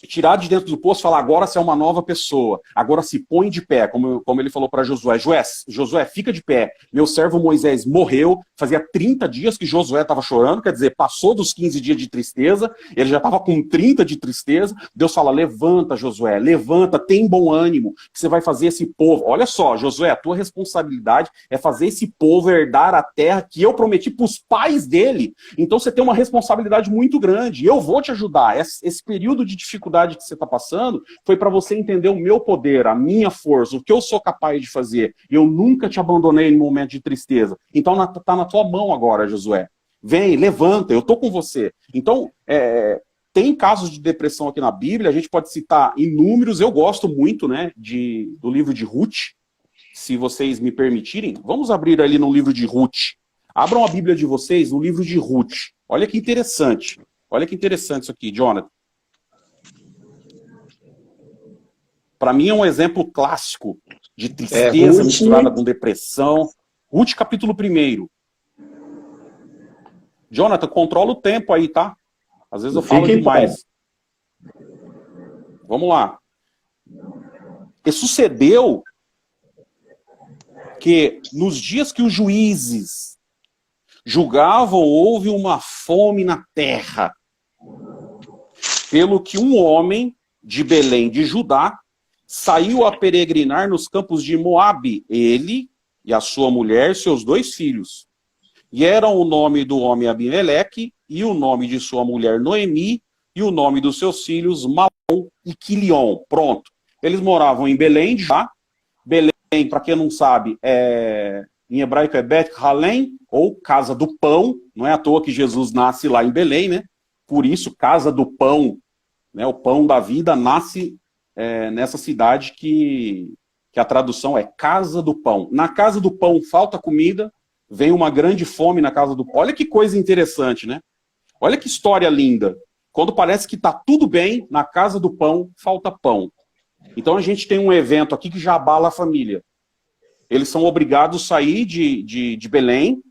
Tirar de dentro do poço e falar, agora você é uma nova pessoa, agora se põe de pé, como ele falou para Josué. Josué, fica de pé, meu servo Moisés morreu, fazia 30 dias que Josué estava chorando, quer dizer, passou dos 15 dias de tristeza, ele já estava com 30 de tristeza, Deus fala, levanta Josué, levanta, tem bom ânimo, que você vai fazer esse povo, olha só, Josué, a tua responsabilidade é fazer esse povo herdar a terra que eu prometi para os pais dele, então você tem uma responsabilidade muito grande, e eu vou te ajudar, esse período de dificuldade que você está passando, foi para você entender o meu poder, a minha força, o que eu sou capaz de fazer. Eu nunca te abandonei no momento de tristeza. Então está na tua mão agora, Josué. Vem, levanta, eu estou com você. Então, tem casos de depressão aqui na Bíblia, a gente pode citar inúmeros, eu gosto muito, né, do livro de Ruth, se vocês me permitirem. Vamos abrir ali no livro de Ruth. Abram a Bíblia de vocês no livro de Ruth. Olha que interessante. Olha que interessante isso aqui, Jonathan. Para mim é um exemplo clássico de tristeza misturada com depressão. Ruth, capítulo 1. Jonathan, controla o tempo aí, tá? Às vezes eu falo demais. Vamos lá. E sucedeu que nos dias que os juízes julgavam, houve uma fome na terra, pelo que um homem de Belém de Judá saiu a peregrinar nos campos de Moabe, ele e a sua mulher, seus 2 filhos. E eram o nome do homem Abimeleque, e o nome de sua mulher Noemi, e o nome dos seus filhos Malom e Quilion. Pronto. Eles moravam em Belém, já. Belém, para quem não sabe, em hebraico é Bet Halem, ou Casa do Pão. Não é à toa que Jesus nasce lá em Belém, né? Por isso, Casa do Pão, né? O pão da vida nasce nessa cidade que a tradução é Casa do Pão. Na Casa do Pão falta comida, vem uma grande fome na Casa do Pão. Olha que coisa interessante, né? Olha que história linda. Quando parece que está tudo bem, na Casa do Pão falta pão. Então a gente tem um evento aqui que já abala a família. Eles são obrigados a sair de Belém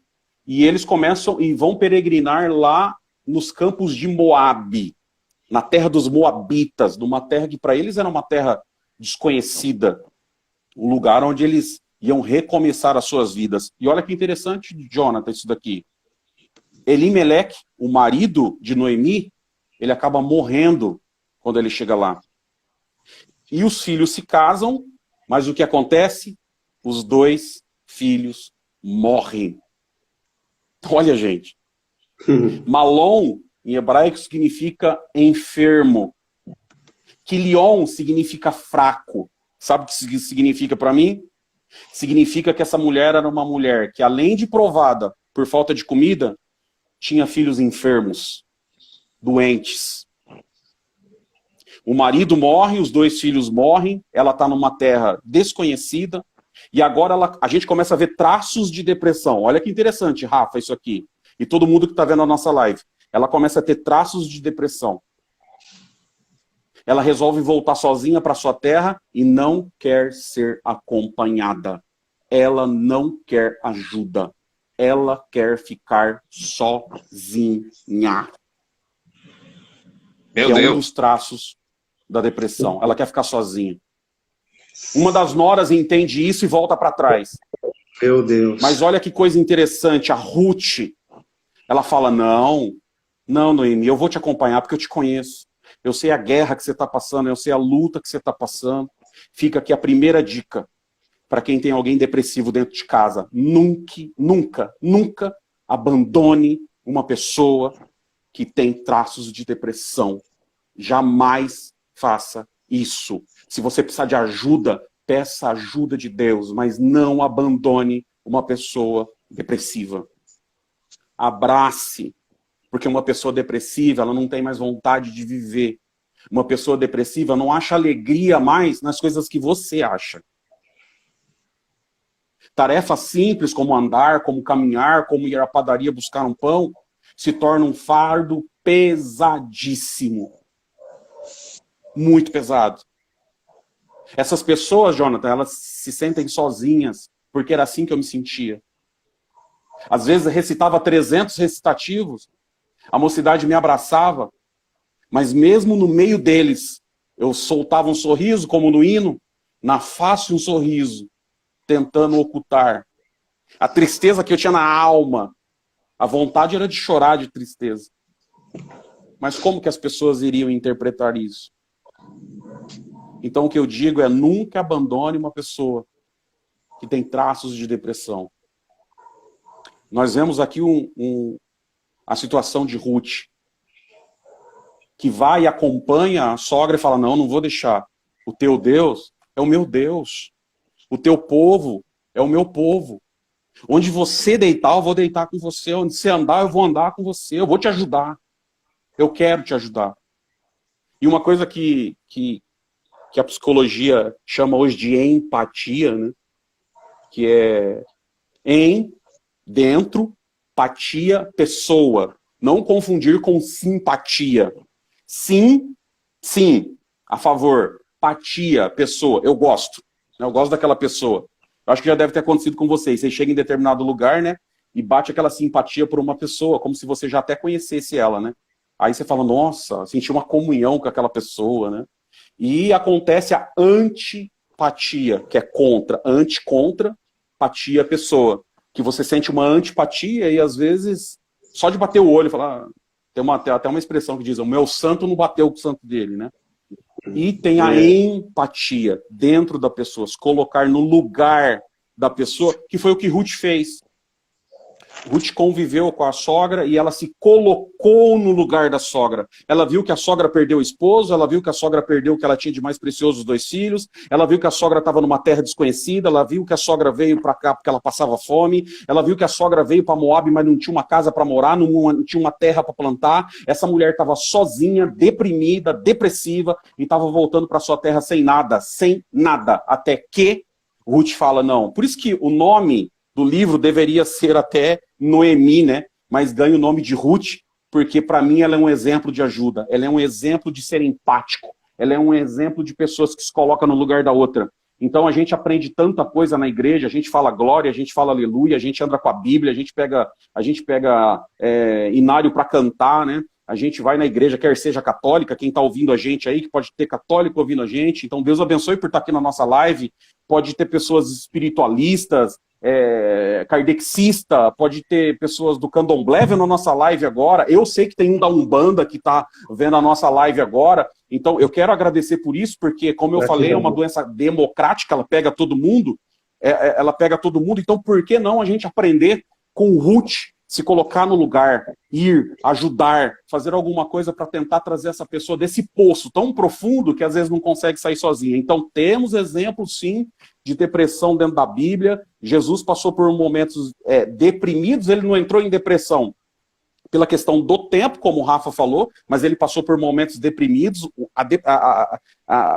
e eles começam e vão peregrinar lá nos campos de Moabe, na terra dos Moabitas, numa terra que para eles era uma terra desconhecida, um lugar onde eles iam recomeçar as suas vidas. E olha que interessante, Jonathan, isso daqui. Elimeleque, o marido de Noemi, ele acaba morrendo quando ele chega lá. E os filhos se casam, mas o que acontece? Os 2 filhos morrem. Olha, gente. Malom, em hebraico, significa enfermo. Quilion significa fraco. Sabe o que significa para mim? Significa que essa mulher era uma mulher que, além de provada por falta de comida, tinha filhos enfermos, doentes. O marido morre, os 2 filhos morrem, ela está numa terra desconhecida, e agora a gente começa a ver traços de depressão. Olha que interessante, Rafa, isso aqui. E todo mundo que está vendo a nossa live. ela começa a ter traços de depressão. Ela resolve voltar sozinha para sua terra e não quer ser acompanhada. Ela não quer ajuda. Ela quer ficar sozinha. Meu que é Deus. um dos traços da depressão. Ela quer ficar sozinha. Uma das noras entende isso e volta para trás. Meu Deus. Mas olha que coisa interessante, a Ruth, ela fala, não, Noemi, eu vou te acompanhar porque eu te conheço. Eu sei a guerra que você está passando, eu sei a luta que você está passando. Fica aqui a primeira dica para quem tem alguém depressivo dentro de casa. Nunca abandone uma pessoa que tem traços de depressão. Jamais faça isso. Se você precisar de ajuda, peça ajuda de Deus, mas não abandone uma pessoa depressiva. Abrace, porque uma pessoa depressiva, ela não tem mais vontade de viver. Uma pessoa depressiva não acha alegria mais nas coisas que você acha. Tarefas simples como andar, como caminhar, como ir à padaria buscar um pão, se torna um fardo pesadíssimo. Muito pesado. Essas pessoas, Jonathan, elas se sentem sozinhas, porque era assim que eu me sentia. Às vezes eu recitava 300 recitativos, a mocidade me abraçava, mas mesmo no meio deles, eu soltava um sorriso, como no hino, na face um sorriso, tentando ocultar a tristeza que eu tinha na alma. A vontade era de chorar de tristeza. Mas como que as pessoas iriam interpretar isso? Então o que eu digo é, nunca abandone uma pessoa que tem traços de depressão. Nós vemos aqui a situação de Ruth, que vai e acompanha a sogra e fala, não vou deixar. O teu Deus é o meu Deus. O teu povo é o meu povo. Onde você deitar, eu vou deitar com você. Onde você andar, eu vou andar com você. Eu vou te ajudar. Eu quero te ajudar. E uma coisa que a psicologia chama hoje de empatia, né? Que é dentro, patia, pessoa. Não confundir com simpatia. Sim, a favor. Patia, pessoa. Eu gosto. Eu gosto daquela pessoa. Eu acho que já deve ter acontecido com vocês. Você chega em determinado lugar, né? E bate aquela simpatia por uma pessoa, como se você já até conhecesse ela, né? Aí você fala, nossa, senti uma comunhão com aquela pessoa, né? E acontece a antipatia, que é contra, contra, patia, pessoa. Que você sente uma antipatia e às vezes, só de bater o olho, falar, tem até uma expressão que diz, o meu santo não bateu com o santo dele, né? E tem a empatia dentro da pessoa, se colocar no lugar da pessoa, que foi o que Ruth fez. Ruth conviveu com a sogra e ela se colocou no lugar da sogra. Ela viu que a sogra perdeu o esposo, ela viu que a sogra perdeu o que ela tinha de mais precioso, os 2 filhos, ela viu que a sogra estava numa terra desconhecida, ela viu que a sogra veio para cá porque ela passava fome, ela viu que a sogra veio para Moab, mas não tinha uma casa para morar, não tinha uma terra para plantar. Essa mulher estava sozinha, deprimida, depressiva e estava voltando para sua terra sem nada, até que Ruth fala não. Por isso que o nome do livro deveria ser até Noemi, né? Mas ganha o nome de Ruth, porque para mim ela é um exemplo de ajuda, ela é um exemplo de ser empático, ela é um exemplo de pessoas que se colocam no lugar da outra. Então a gente aprende tanta coisa na igreja, a gente fala glória, a gente fala aleluia, a gente anda com a Bíblia, a gente pega inário para cantar, né? A gente vai na igreja, quer seja católica, quem está ouvindo a gente aí, que pode ter católico ouvindo a gente, então Deus abençoe por estar aqui na nossa live, pode ter pessoas espiritualistas, kardexista, pode ter pessoas do candomblé vendo a nossa live agora, eu sei que tem um da Umbanda que está vendo a nossa live agora, então eu quero agradecer por isso, porque como eu falei, é uma doença democrática, ela pega todo mundo, então por que não a gente aprender com o Ruth, se colocar no lugar, ir, ajudar, fazer alguma coisa para tentar trazer essa pessoa desse poço tão profundo que às vezes não consegue sair sozinha. Então temos exemplos sim de depressão dentro da Bíblia. Jesus passou por momentos deprimidos, ele não entrou em depressão pela questão do tempo, como o Rafa falou, mas ele passou por momentos deprimidos.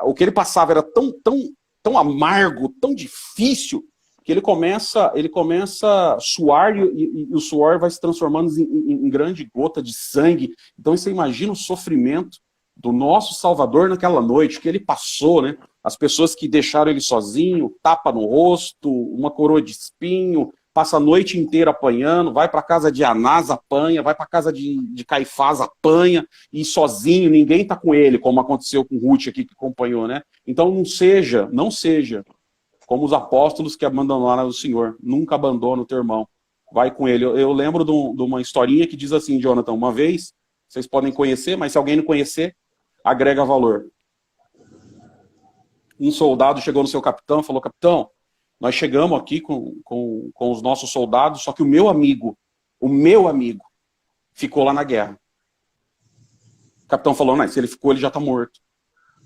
O que ele passava era tão amargo, tão difícil, que ele começa a suar e o suor vai se transformando em grande gota de sangue. Então você imagina o sofrimento do nosso Salvador naquela noite, que ele passou, né? As pessoas que deixaram ele sozinho, tapa no rosto, uma coroa de espinho, passa a noite inteira apanhando, vai para casa de Anás, apanha, vai para casa de Caifás, apanha, e sozinho, ninguém está com ele, como aconteceu com Ruth aqui que acompanhou, né? Então não seja como os apóstolos que abandonaram o Senhor. Nunca abandona o teu irmão. Vai com ele. Eu lembro de uma historinha que diz assim, Jonathan, uma vez, vocês podem conhecer, mas se alguém não conhecer, agrega valor. Um soldado chegou no seu capitão e falou, capitão, nós chegamos aqui com os nossos soldados, só que o meu amigo, ficou lá na guerra. O capitão falou, não, se ele ficou, ele já está morto.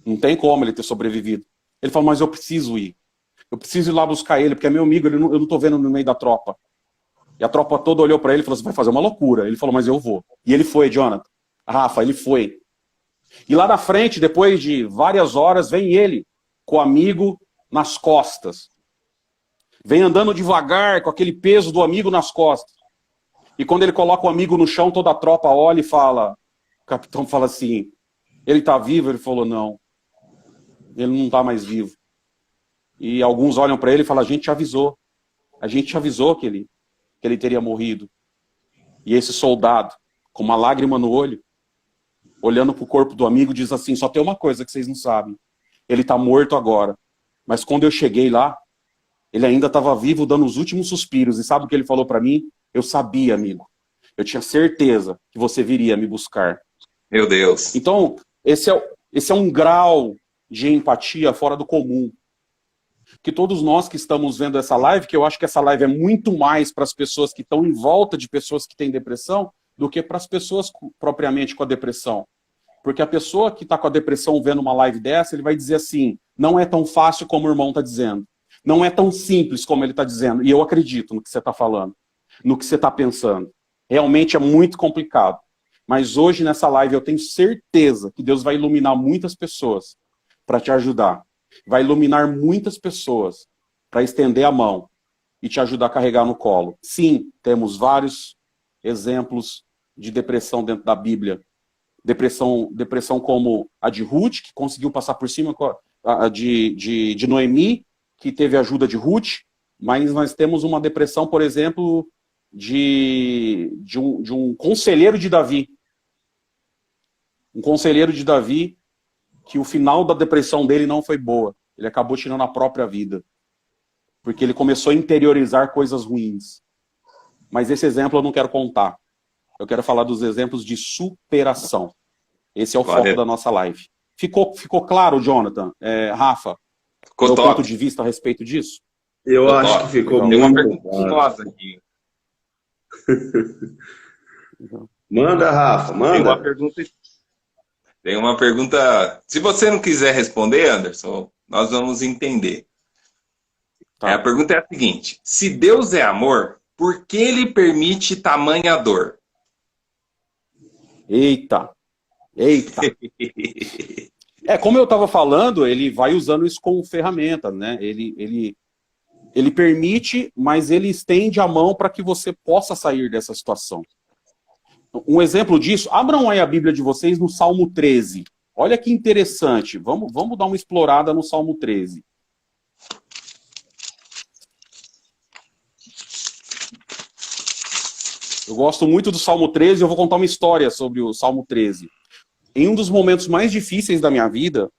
Não tem como ele ter sobrevivido. Ele falou, mas eu preciso ir. Eu preciso ir lá buscar ele, porque é meu amigo, eu não estou vendo no meio da tropa. E a tropa toda olhou para ele e falou, você vai fazer uma loucura. Ele falou, mas eu vou. E ele foi, Jonathan. Rafa, ele foi. E lá na frente, depois de várias horas, vem ele, com o amigo nas costas. Vem andando devagar, com aquele peso do amigo nas costas. E quando ele coloca o amigo no chão, toda a tropa olha e fala, o capitão fala assim, ele está vivo? Ele falou, não. Ele não está mais vivo. E alguns olham para ele e falam, a gente te avisou que ele teria morrido. E esse soldado, com uma lágrima no olho, olhando para o corpo do amigo, diz assim, só tem uma coisa que vocês não sabem, ele está morto agora, mas quando eu cheguei lá, ele ainda estava vivo, dando os últimos suspiros, e sabe o que ele falou para mim? Eu sabia, amigo, eu tinha certeza que você viria me buscar. Meu Deus. Então, esse é um grau de empatia fora do comum, que todos nós que estamos vendo essa live, que eu acho que essa live é muito mais para as pessoas que estão em volta de pessoas que têm depressão, do que para as pessoas propriamente com a depressão. Porque a pessoa que está com a depressão vendo uma live dessa, ele vai dizer assim, não é tão fácil como o irmão está dizendo. Não é tão simples como ele está dizendo. E eu acredito no que você está falando, no que você está pensando. Realmente é muito complicado. Mas hoje nessa live eu tenho certeza que Deus vai iluminar muitas pessoas para te ajudar. Vai iluminar muitas pessoas para estender a mão e te ajudar a carregar no colo. Sim, temos vários exemplos de depressão dentro da Bíblia. Depressão como a de Ruth, que conseguiu passar por cima de Noemi, que teve a ajuda de Ruth, mas nós temos uma depressão, por exemplo, de um conselheiro de Davi. Um conselheiro de Davi que o final da depressão dele não foi boa. Ele acabou tirando a própria vida. Porque ele começou a interiorizar coisas ruins. Mas esse exemplo eu não quero contar. Eu quero falar dos exemplos de superação. Esse é o foco da nossa live. Ficou claro, Jonathan? Rafa? Ficou meu top. Ponto de vista a respeito disso? Eu acho que ficou Tem uma muito pergunta nossa aqui. Manda, Rafa, manda. Tem uma pergunta. Se você não quiser responder, Anderson, nós vamos entender. Tá. A pergunta é a seguinte: se Deus é amor, por que ele permite tamanha dor? Eita. Como eu estava falando, ele vai usando isso como ferramenta, né? Ele permite, mas ele estende a mão para que você possa sair dessa situação. Um exemplo disso, abram aí a Bíblia de vocês no Salmo 13. Olha que interessante. Vamos dar uma explorada no Salmo 13. Eu gosto muito do Salmo 13 e eu vou contar uma história sobre o Salmo 13. Em um dos momentos mais difíceis da minha vida,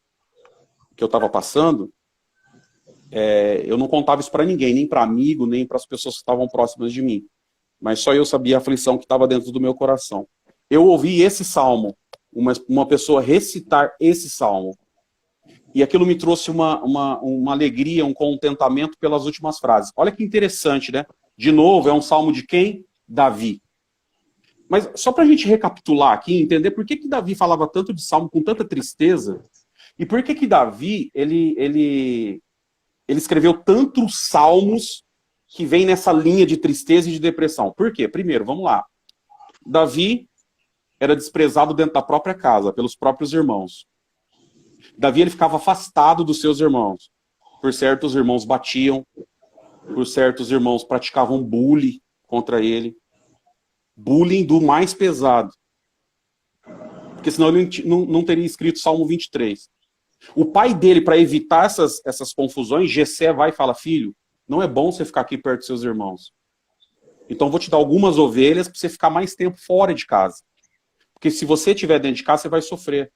que eu estava passando, eu não contava isso para ninguém, nem para amigo, nem para as pessoas que estavam próximas de mim. Mas só eu sabia a aflição que estava dentro do meu coração. Eu ouvi esse salmo, uma pessoa recitar esse salmo. E aquilo me trouxe uma alegria, um contentamento pelas últimas frases. Olha que interessante, né? De novo, é um salmo de quem? Davi. Mas só para a gente recapitular aqui, entender por que Davi falava tanto de salmo com tanta tristeza, e por que Davi ele escreveu tantos salmos que vem nessa linha de tristeza e de depressão. Por quê? Primeiro, vamos lá. Davi era desprezado dentro da própria casa, pelos próprios irmãos. Davi ele ficava afastado dos seus irmãos. Por certo, os irmãos batiam, por certos irmãos, praticavam bullying contra ele. Bullying do mais pesado. Porque senão ele não teria escrito Salmo 23. O pai dele, para evitar essas confusões, Jessé vai e fala, filho, não é bom você ficar aqui perto dos seus irmãos. Então vou te dar algumas ovelhas para você ficar mais tempo fora de casa. Porque se você estiver dentro de casa, você vai sofrer.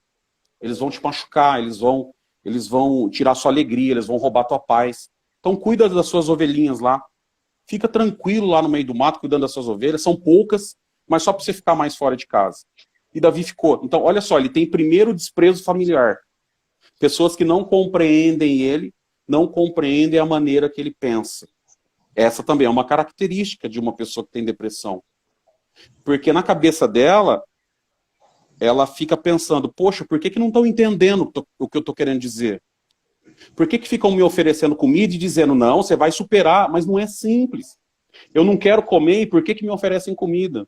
Eles vão te machucar, eles vão tirar sua alegria, eles vão roubar tua paz. Então cuida das suas ovelhinhas lá. Fica tranquilo lá no meio do mato, cuidando das suas ovelhas. São poucas, mas só para você ficar mais fora de casa. E Davi ficou. Então, olha só, ele tem primeiro desprezo familiar. Pessoas que não compreendem ele, não compreendem a maneira que ele pensa. Essa também é uma característica de uma pessoa que tem depressão. Porque na cabeça dela, ela fica pensando, poxa, por que não estão entendendo o que eu estou querendo dizer? Por que ficam me oferecendo comida e dizendo, não, você vai superar, mas não é simples. Eu não quero comer, e por que me oferecem comida?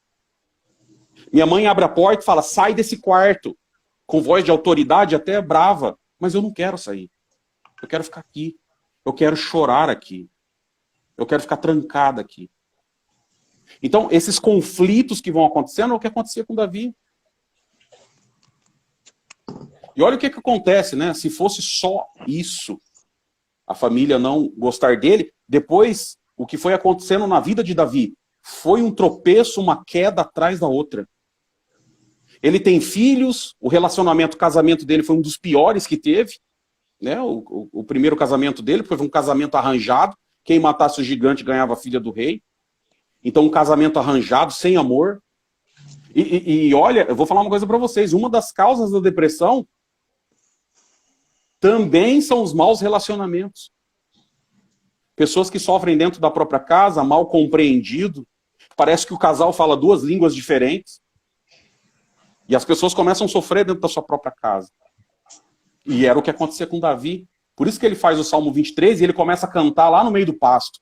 Minha mãe abre a porta e fala, sai desse quarto, com voz de autoridade até brava, mas eu não quero sair. Eu quero ficar aqui. Eu quero chorar aqui. Eu quero ficar trancada aqui. Então, esses conflitos que vão acontecendo é o que acontecia com Davi. E olha o que acontece, né? Se fosse só isso, a família não gostar dele, depois, o que foi acontecendo na vida de Davi foi um tropeço, uma queda atrás da outra. Ele tem filhos, o casamento dele foi um dos piores que teve, né? O primeiro casamento dele foi um casamento arranjado, quem matasse o gigante ganhava a filha do rei. Então um casamento arranjado, sem amor. E olha, eu vou falar uma coisa para vocês, uma das causas da depressão também são os maus relacionamentos. Pessoas que sofrem dentro da própria casa, mal compreendido, parece que o casal fala duas línguas diferentes. E as pessoas começam a sofrer dentro da sua própria casa. E era o que acontecia com Davi. Por isso que ele faz o Salmo 23 e ele começa a cantar lá no meio do pasto.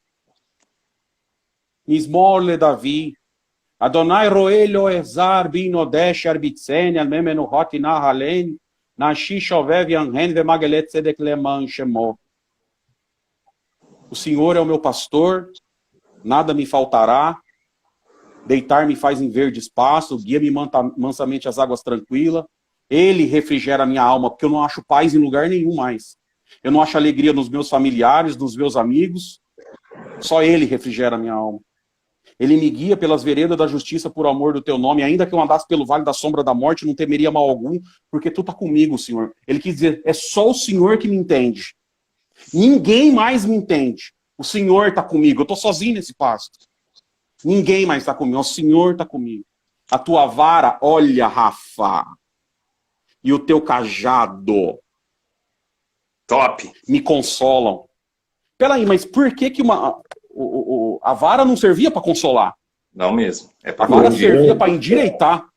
Mismorle Davi. Adonai roelo ezar binodesh arbitsen almemenu hot nahalen nashishovev yanhen vemagelet tzedek leman shemo. O Senhor é o meu pastor, nada me faltará. Deitar-me faz em verde espaço, guia-me mansamente às águas tranquilas. Ele refrigera a minha alma, porque eu não acho paz em lugar nenhum mais. Eu não acho alegria nos meus familiares, nos meus amigos. Só Ele refrigera a minha alma. Ele me guia pelas veredas da justiça por amor do teu nome. Ainda que eu andasse pelo vale da sombra da morte, não temeria mal algum, porque tu tá comigo, Senhor. Ele quis dizer, é só o Senhor que me entende. Ninguém mais me entende. O Senhor está comigo. Eu estou sozinho nesse pasto. Ninguém mais está comigo. O Senhor está comigo. A tua vara, olha, Rafa. E o teu cajado. Top. Me consolam. Peraí, mas por que a vara não servia para consolar? Não mesmo. É A vara servia para endireitar.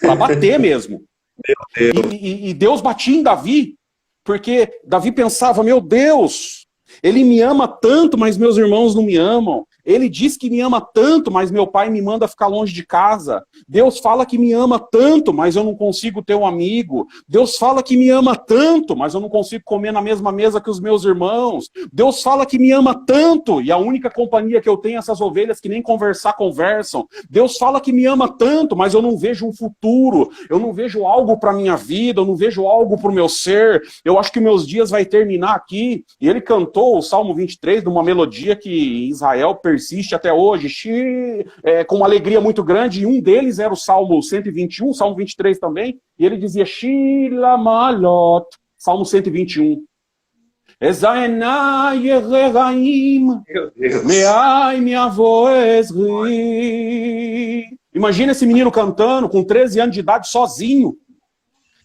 Para bater mesmo. Meu Deus. E Deus batia em Davi. Porque Davi pensava, meu Deus, ele me ama tanto, mas meus irmãos não me amam. Ele diz que me ama tanto, mas meu pai me manda ficar longe de casa. Deus fala que me ama tanto, mas eu não consigo ter um amigo. Deus fala que me ama tanto, mas eu não consigo comer na mesma mesa que os meus irmãos. Deus fala que me ama tanto, e a única companhia que eu tenho é essas ovelhas que nem conversar conversam. Deus fala que me ama tanto, mas eu não vejo um futuro. Eu não vejo algo para minha vida, eu não vejo algo para o meu ser. Eu acho que meus dias vai terminar aqui. E ele cantou o Salmo 23 numa melodia que em Israel persiste até hoje, com uma alegria muito grande, e um deles era o Salmo 121, o Salmo 23 também, e ele dizia, Shila Malot, Salmo 121. Ezaenai Yeregaim, Meai minha voz ri. Imagina esse menino cantando com 13 anos de idade sozinho.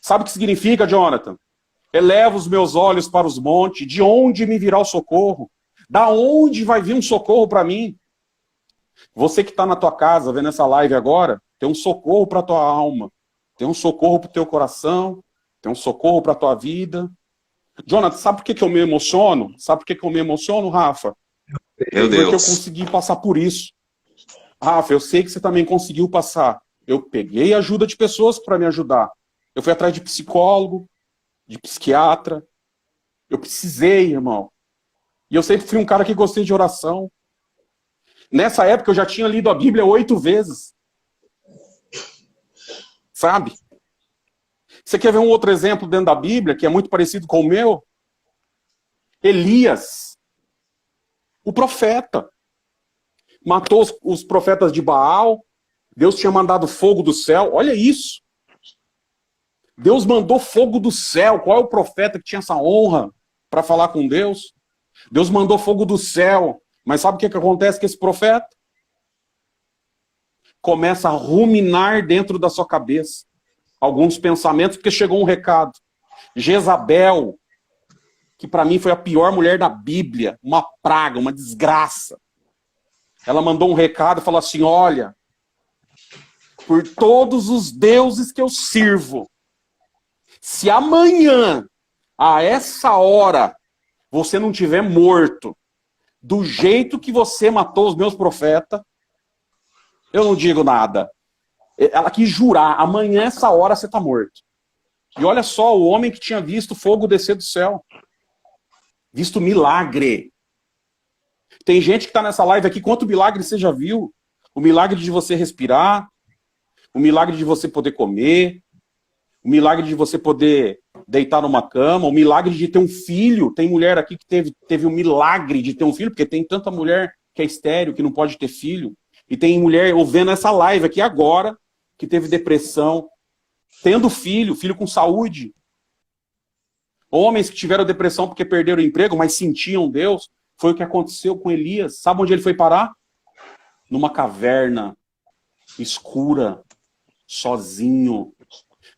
Sabe o que significa, Jonathan? Eleva os meus olhos para os montes, de onde me virá o socorro? Da onde vai vir um socorro para mim? Você que está na tua casa, vendo essa live agora, tem um socorro para a tua alma, tem um socorro para o teu coração, tem um socorro para a tua vida. Jonathan, sabe por que eu me emociono? Sabe por que eu me emociono, Rafa? Meu Deus. Porque eu consegui passar por isso. Rafa, eu sei que você também conseguiu passar. Eu peguei ajuda de pessoas para me ajudar. Eu fui atrás de psicólogo, de psiquiatra. Eu precisei, irmão. E eu sempre fui um cara que gostei de oração. Nessa época eu já tinha lido a Bíblia 8 vezes. Sabe? Você quer ver um outro exemplo dentro da Bíblia, que é muito parecido com o meu? Elias, o profeta. Matou os profetas de Baal. Deus tinha mandado fogo do céu. Olha isso. Deus mandou fogo do céu. Qual é o profeta que tinha essa honra para falar com Deus? Deus mandou fogo do céu. Mas sabe o que acontece com esse profeta? Começa a ruminar dentro da sua cabeça alguns pensamentos, porque chegou um recado. Jezabel, que para mim foi a pior mulher da Bíblia, uma praga, uma desgraça. Ela mandou um recado e falou assim, olha, por todos os deuses que eu sirvo, se amanhã, a essa hora, você não tiver morto, do jeito que você matou os meus profetas, eu não digo nada. Ela quis jurar, amanhã, essa hora, você está morto. E olha só, o homem que tinha visto fogo descer do céu. Visto milagre. Tem gente que está nessa live aqui, quanto milagre você já viu? O milagre de você respirar, o milagre de você poder comer, o milagre de você poder deitar numa cama, o milagre de ter um filho. Tem mulher aqui que teve um milagre de ter um filho, porque tem tanta mulher que é estéril, que não pode ter filho. E tem mulher ouvindo essa live aqui agora, que teve depressão, tendo filho com saúde. Homens que tiveram depressão porque perderam o emprego, mas sentiam Deus. Foi o que aconteceu com Elias. Sabe onde ele foi parar? Numa caverna escura, sozinho.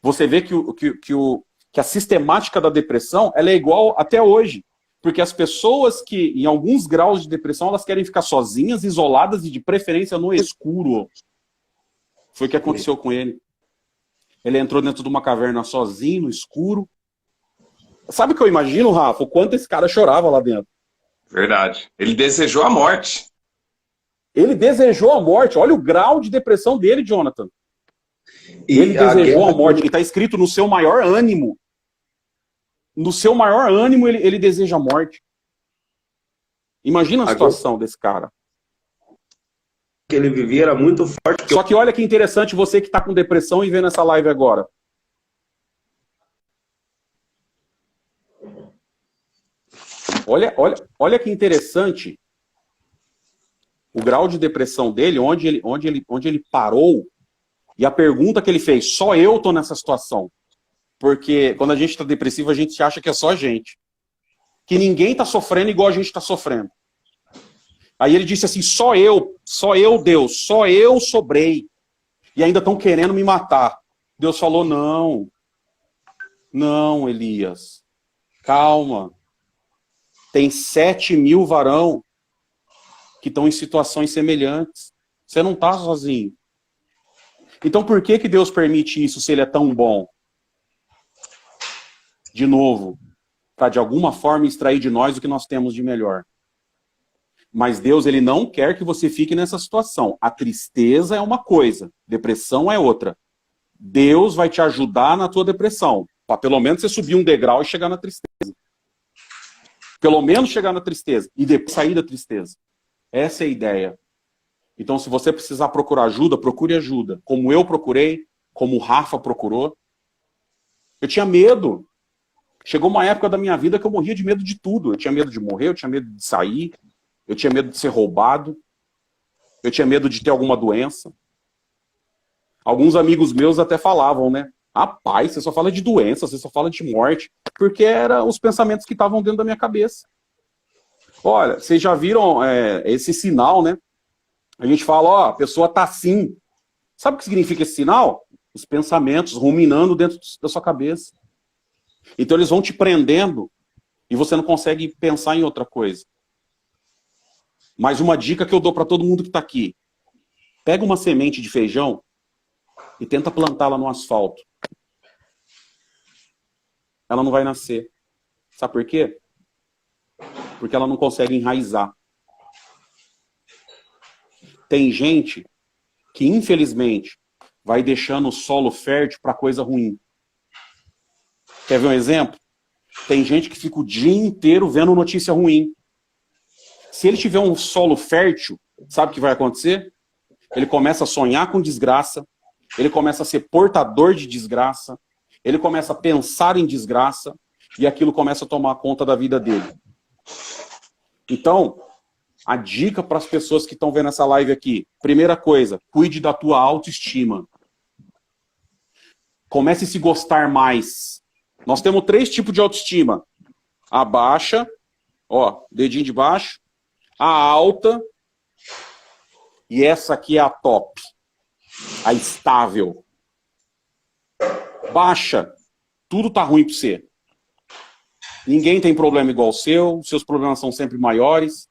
Você vê que a sistemática da depressão ela é igual até hoje. Porque as pessoas que, em alguns graus de depressão, elas querem ficar sozinhas, isoladas e de preferência no escuro. Foi o que aconteceu com ele. Ele entrou dentro de uma caverna sozinho, no escuro. Sabe o que eu imagino, Rafa? O quanto esse cara chorava lá dentro. Verdade. Ele desejou a morte. Ele desejou a morte. Olha o grau de depressão dele, Jonathan. Ele desejou a morte. E está escrito no seu maior ânimo. No seu maior ânimo, ele deseja a morte. Imagina a situação desse cara. Que ele vivia era muito forte. Só que olha que interessante você que está com depressão e vendo essa live agora. Olha que interessante o grau de depressão dele, onde ele parou, e a pergunta que ele fez, só eu estou nessa situação. Porque quando a gente está depressivo, a gente acha que é só a gente. Que ninguém está sofrendo igual a gente está sofrendo. Aí ele disse assim, só eu, Deus, só eu sobrei. E ainda estão querendo me matar. Deus falou, não, Elias, calma. Tem 7.000 varão que estão em situações semelhantes. Você não está sozinho. Então por que Deus permite isso se ele é tão bom? De novo, para de alguma forma extrair de nós o que nós temos de melhor. Mas Deus, ele não quer que você fique nessa situação. A tristeza é uma coisa, depressão é outra. Deus vai te ajudar na tua depressão, para pelo menos você subir um degrau e chegar na tristeza. Pelo menos chegar na tristeza e depois sair da tristeza. Essa é a ideia. Então, se você precisar procurar ajuda, procure ajuda. Como eu procurei, como o Rafa procurou. Eu tinha medo. Chegou uma época da minha vida que eu morria de medo de tudo. Eu tinha medo de morrer, eu tinha medo de sair, eu tinha medo de ser roubado, eu tinha medo de ter alguma doença. Alguns amigos meus até falavam, né? Rapaz, você só fala de doença, você só fala de morte. Porque eram os pensamentos que estavam dentro da minha cabeça. Olha, vocês já viram esse sinal, né? A gente fala, ó, a pessoa tá assim. Sabe o que significa esse sinal? Os pensamentos ruminando dentro da sua cabeça. Então eles vão te prendendo e você não consegue pensar em outra coisa. Mas uma dica que eu dou para todo mundo que está aqui. Pega uma semente de feijão e tenta plantá-la no asfalto. Ela não vai nascer. Sabe por quê? Porque ela não consegue enraizar. Tem gente que, infelizmente, vai deixando o solo fértil para coisa ruim. Quer ver um exemplo? Tem gente que fica o dia inteiro vendo notícia ruim. Se ele tiver um solo fértil, sabe o que vai acontecer? Ele começa a sonhar com desgraça, ele começa a ser portador de desgraça, ele começa a pensar em desgraça, e aquilo começa a tomar conta da vida dele. Então, a dica para as pessoas que estão vendo essa live aqui, primeira coisa, cuide da tua autoestima. Comece a se gostar mais. Nós temos 3 tipos de autoestima. A baixa, ó, dedinho de baixo, a alta, e essa aqui é a top, a estável. Baixa, tudo tá ruim para você. Ninguém tem problema igual o seu, seus problemas são sempre maiores.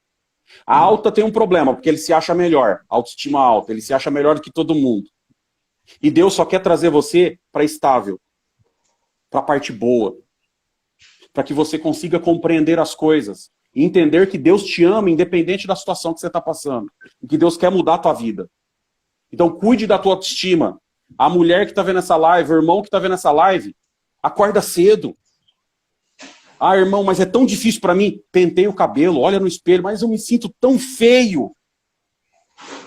A alta tem um problema, porque ele se acha melhor, autoestima alta, ele se acha melhor do que todo mundo. E Deus só quer trazer você para estável, para a parte boa, para que você consiga compreender as coisas e entender que Deus te ama independente da situação que você está passando, e que Deus quer mudar a tua vida. Então cuide da tua autoestima. A mulher que está vendo essa live, o irmão que está vendo essa live, acorda cedo. Ah, irmão, mas é tão difícil para mim. Pentei o cabelo, olha no espelho, mas eu me sinto tão feio.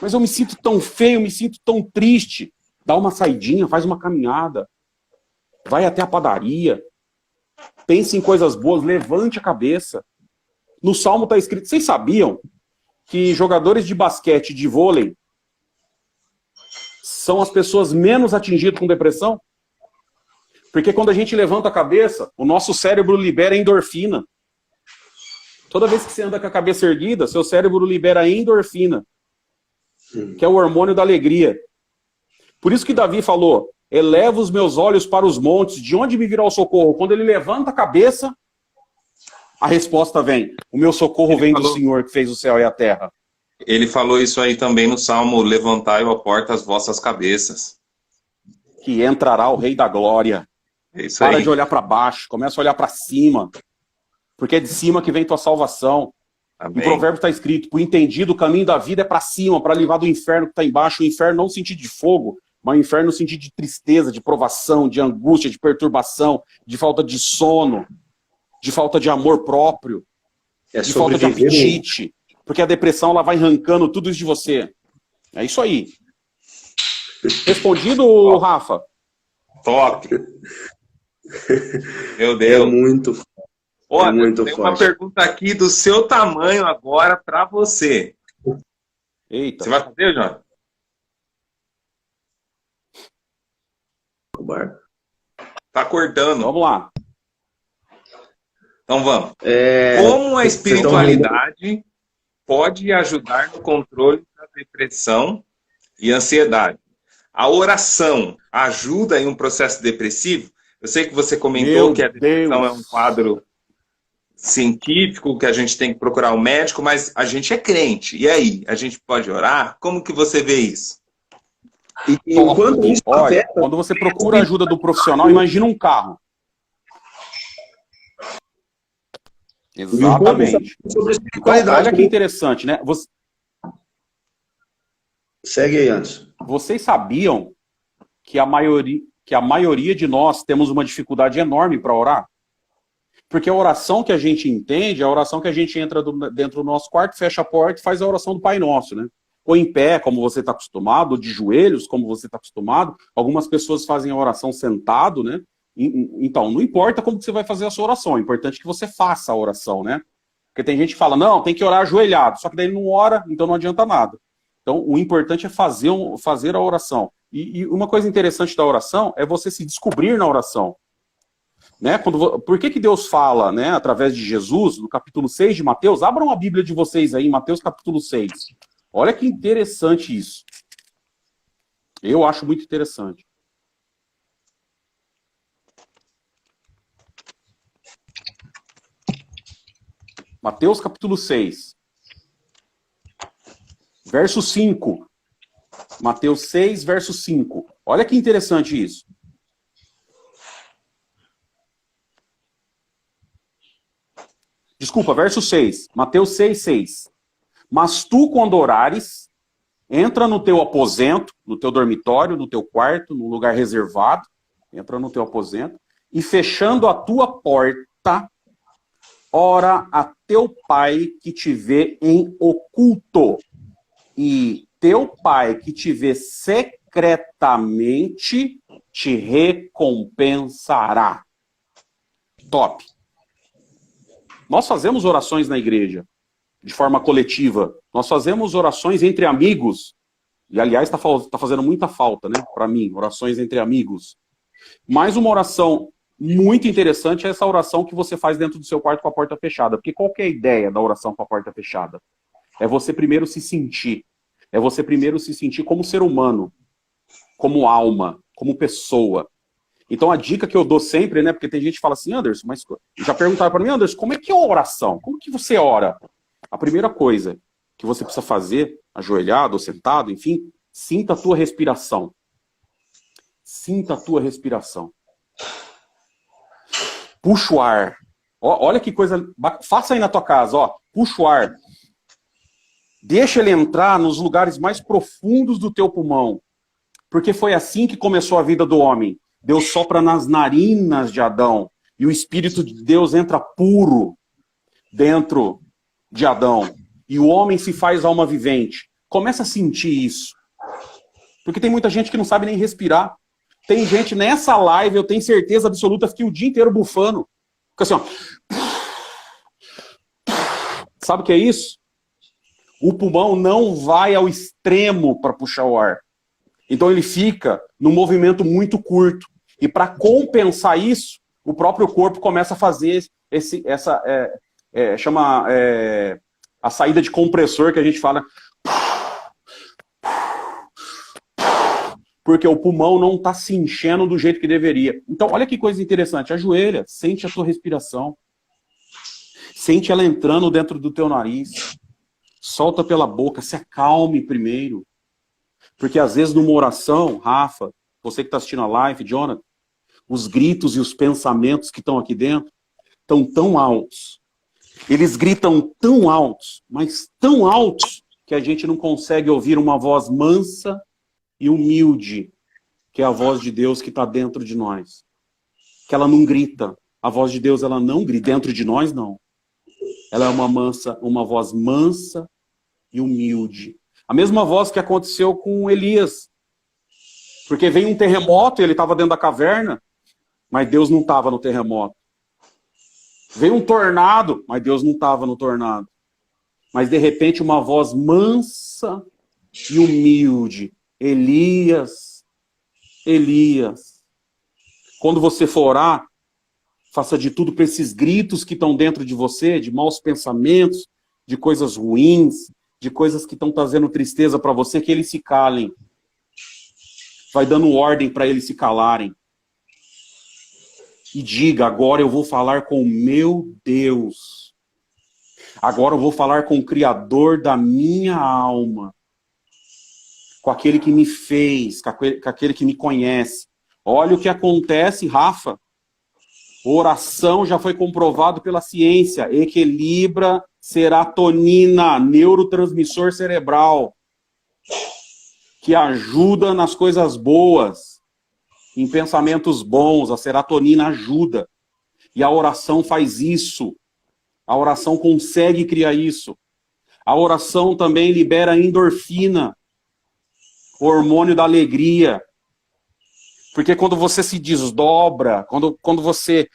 Mas eu me sinto tão feio, eu me sinto tão triste. Dá uma saidinha, faz uma caminhada. Vai até a padaria. Pense em coisas boas, levante a cabeça. No Salmo está escrito... Vocês sabiam que jogadores de basquete e de vôlei são as pessoas menos atingidas com depressão? Porque quando a gente levanta a cabeça, o nosso cérebro libera endorfina. Toda vez que você anda com a cabeça erguida, seu cérebro libera endorfina, que é o hormônio da alegria. Por isso que Davi falou, eleva os meus olhos para os montes, de onde me virá o socorro? Quando ele levanta a cabeça, a resposta vem, o meu socorro vem do Senhor que fez o céu e a terra. Ele falou isso aí também no Salmo, levantai, ó porta, as vossas cabeças. Que entrará o Rei da Glória. É isso Para aí. de olhar para baixo, começa a olhar para cima. Porque é de cima que vem tua salvação. Amém. Em provérbio está escrito, o entendido, o caminho da vida é para cima, para livrar do inferno que está embaixo. O inferno não no sentido de fogo, mas o inferno no sentido de tristeza, de provação, de angústia, de perturbação, de falta de sono, de falta de amor próprio, de falta de apetite. Porque a depressão ela vai arrancando tudo isso de você. É isso aí. Respondido, Rafa? Top. Meu Deus. É muito forte. Olha, muito tem forte. uma pergunta aqui do seu tamanho agora para você. Eita. Você vai fazer, João? Tá cortando. Vamos lá. Então vamos. Como a espiritualidade pode ajudar no controle da depressão e ansiedade? A oração ajuda em um processo depressivo? Eu sei que você comentou que a depressão é um quadro científico, que a gente tem que procurar um médico, mas a gente é crente. E aí? A gente pode orar? Como que você vê isso? Olha, quando você procura a ajuda do profissional, imagina um carro. Exatamente. Olha que interessante, né? Segue aí, Anderson. Vocês sabiam que a maioria de nós temos uma dificuldade enorme para orar? Porque a oração que a gente entende é a oração que a gente entra dentro do nosso quarto, fecha a porta e faz a oração do Pai Nosso, né? Ou em pé, como você está acostumado, ou de joelhos, como você está acostumado. Algumas pessoas fazem a oração sentado, né? Então, não importa como que você vai fazer a sua oração, é importante que você faça a oração, né? Porque tem gente que fala, não, tem que orar ajoelhado, só que daí ele não ora, então não adianta nada. Então, o importante é fazer a oração. E uma coisa interessante da oração é você se descobrir na oração. Né? Por que Deus fala, né, através de Jesus, no capítulo 6 de Mateus? Abram a Bíblia de vocês aí, em Mateus capítulo 6. Olha que interessante isso. Eu acho muito interessante. Mateus capítulo 6. Verso 5. Mateus 6, verso 5. Olha que interessante isso. Desculpa, verso 6. Mateus 6, 6. Mas tu, quando orares, entra no teu aposento, no teu dormitório, no teu quarto, num lugar reservado, entra no teu aposento, e fechando a tua porta, ora a teu pai que te vê em oculto, e teu pai que te vê secretamente te recompensará. Top. Nós fazemos orações na igreja, de forma coletiva. Nós fazemos orações entre amigos. E, aliás, tá fazendo muita falta, né? Para mim, orações entre amigos. Mas uma oração muito interessante é essa oração que você faz dentro do seu quarto com a porta fechada. Porque qual que é a ideia da oração com a porta fechada? É você primeiro se sentir. É você primeiro se sentir como ser humano, como alma, como pessoa. Então a dica que eu dou sempre, né? Porque tem gente que fala assim, Anderson, mas já perguntaram para mim, Anderson, como é que é a oração? Como que você ora? A primeira coisa que você precisa fazer, ajoelhado ou sentado, enfim, sinta a tua respiração. Sinta a tua respiração. Puxa o ar. Olha que coisa... Faça aí na tua casa, ó. Puxa o ar. Deixa ele entrar nos lugares mais profundos do teu pulmão. Porque foi assim que começou a vida do homem. Deus sopra nas narinas de Adão. E o Espírito de Deus entra puro dentro de Adão. E o homem se faz alma vivente. Começa a sentir isso. Porque tem muita gente que não sabe nem respirar. Tem gente nessa live, eu tenho certeza absoluta, fiquei o dia inteiro bufando. Fica assim, ó. Sabe o que é isso? O pulmão não vai ao extremo para puxar o ar. Então ele fica num movimento muito curto. E para compensar isso, o próprio corpo começa a fazer a saída de compressor que a gente fala. Porque o pulmão não está se enchendo do jeito que deveria. Então, olha que coisa interessante. Ajoelha, sente a tua respiração. Sente ela entrando dentro do teu nariz. Solta pela boca, se acalme primeiro. Porque às vezes numa oração, Rafa, você que está assistindo a live, Jonathan, os gritos e os pensamentos que estão aqui dentro estão tão altos. Eles gritam tão altos, mas tão altos, que a gente não consegue ouvir uma voz mansa e humilde, que é a voz de Deus que está dentro de nós. Que ela não grita. A voz de Deus, ela não grita. Dentro de nós, não. Ela é uma voz mansa e humilde. A mesma voz que aconteceu com Elias. Porque veio um terremoto e ele estava dentro da caverna, mas Deus não estava no terremoto. Veio um tornado, mas Deus não estava no tornado. Mas de repente uma voz mansa e humilde. Elias, Elias. Quando você for orar, faça de tudo para esses gritos que estão dentro de você, de maus pensamentos, de coisas ruins, de coisas que estão trazendo tristeza para você, que eles se calem. Vai dando ordem para eles se calarem. E diga, agora eu vou falar com o meu Deus. Agora eu vou falar com o Criador da minha alma. Com aquele que me fez, com aquele que me conhece. Olha o que acontece, Rafa. Oração já foi comprovado pela ciência. Equilibra serotonina, neurotransmissor cerebral. Que ajuda nas coisas boas. Em pensamentos bons, a serotonina ajuda. E a oração faz isso. A oração consegue criar isso. A oração também libera endorfina. O hormônio da alegria. Porque quando você se desdobra, quando você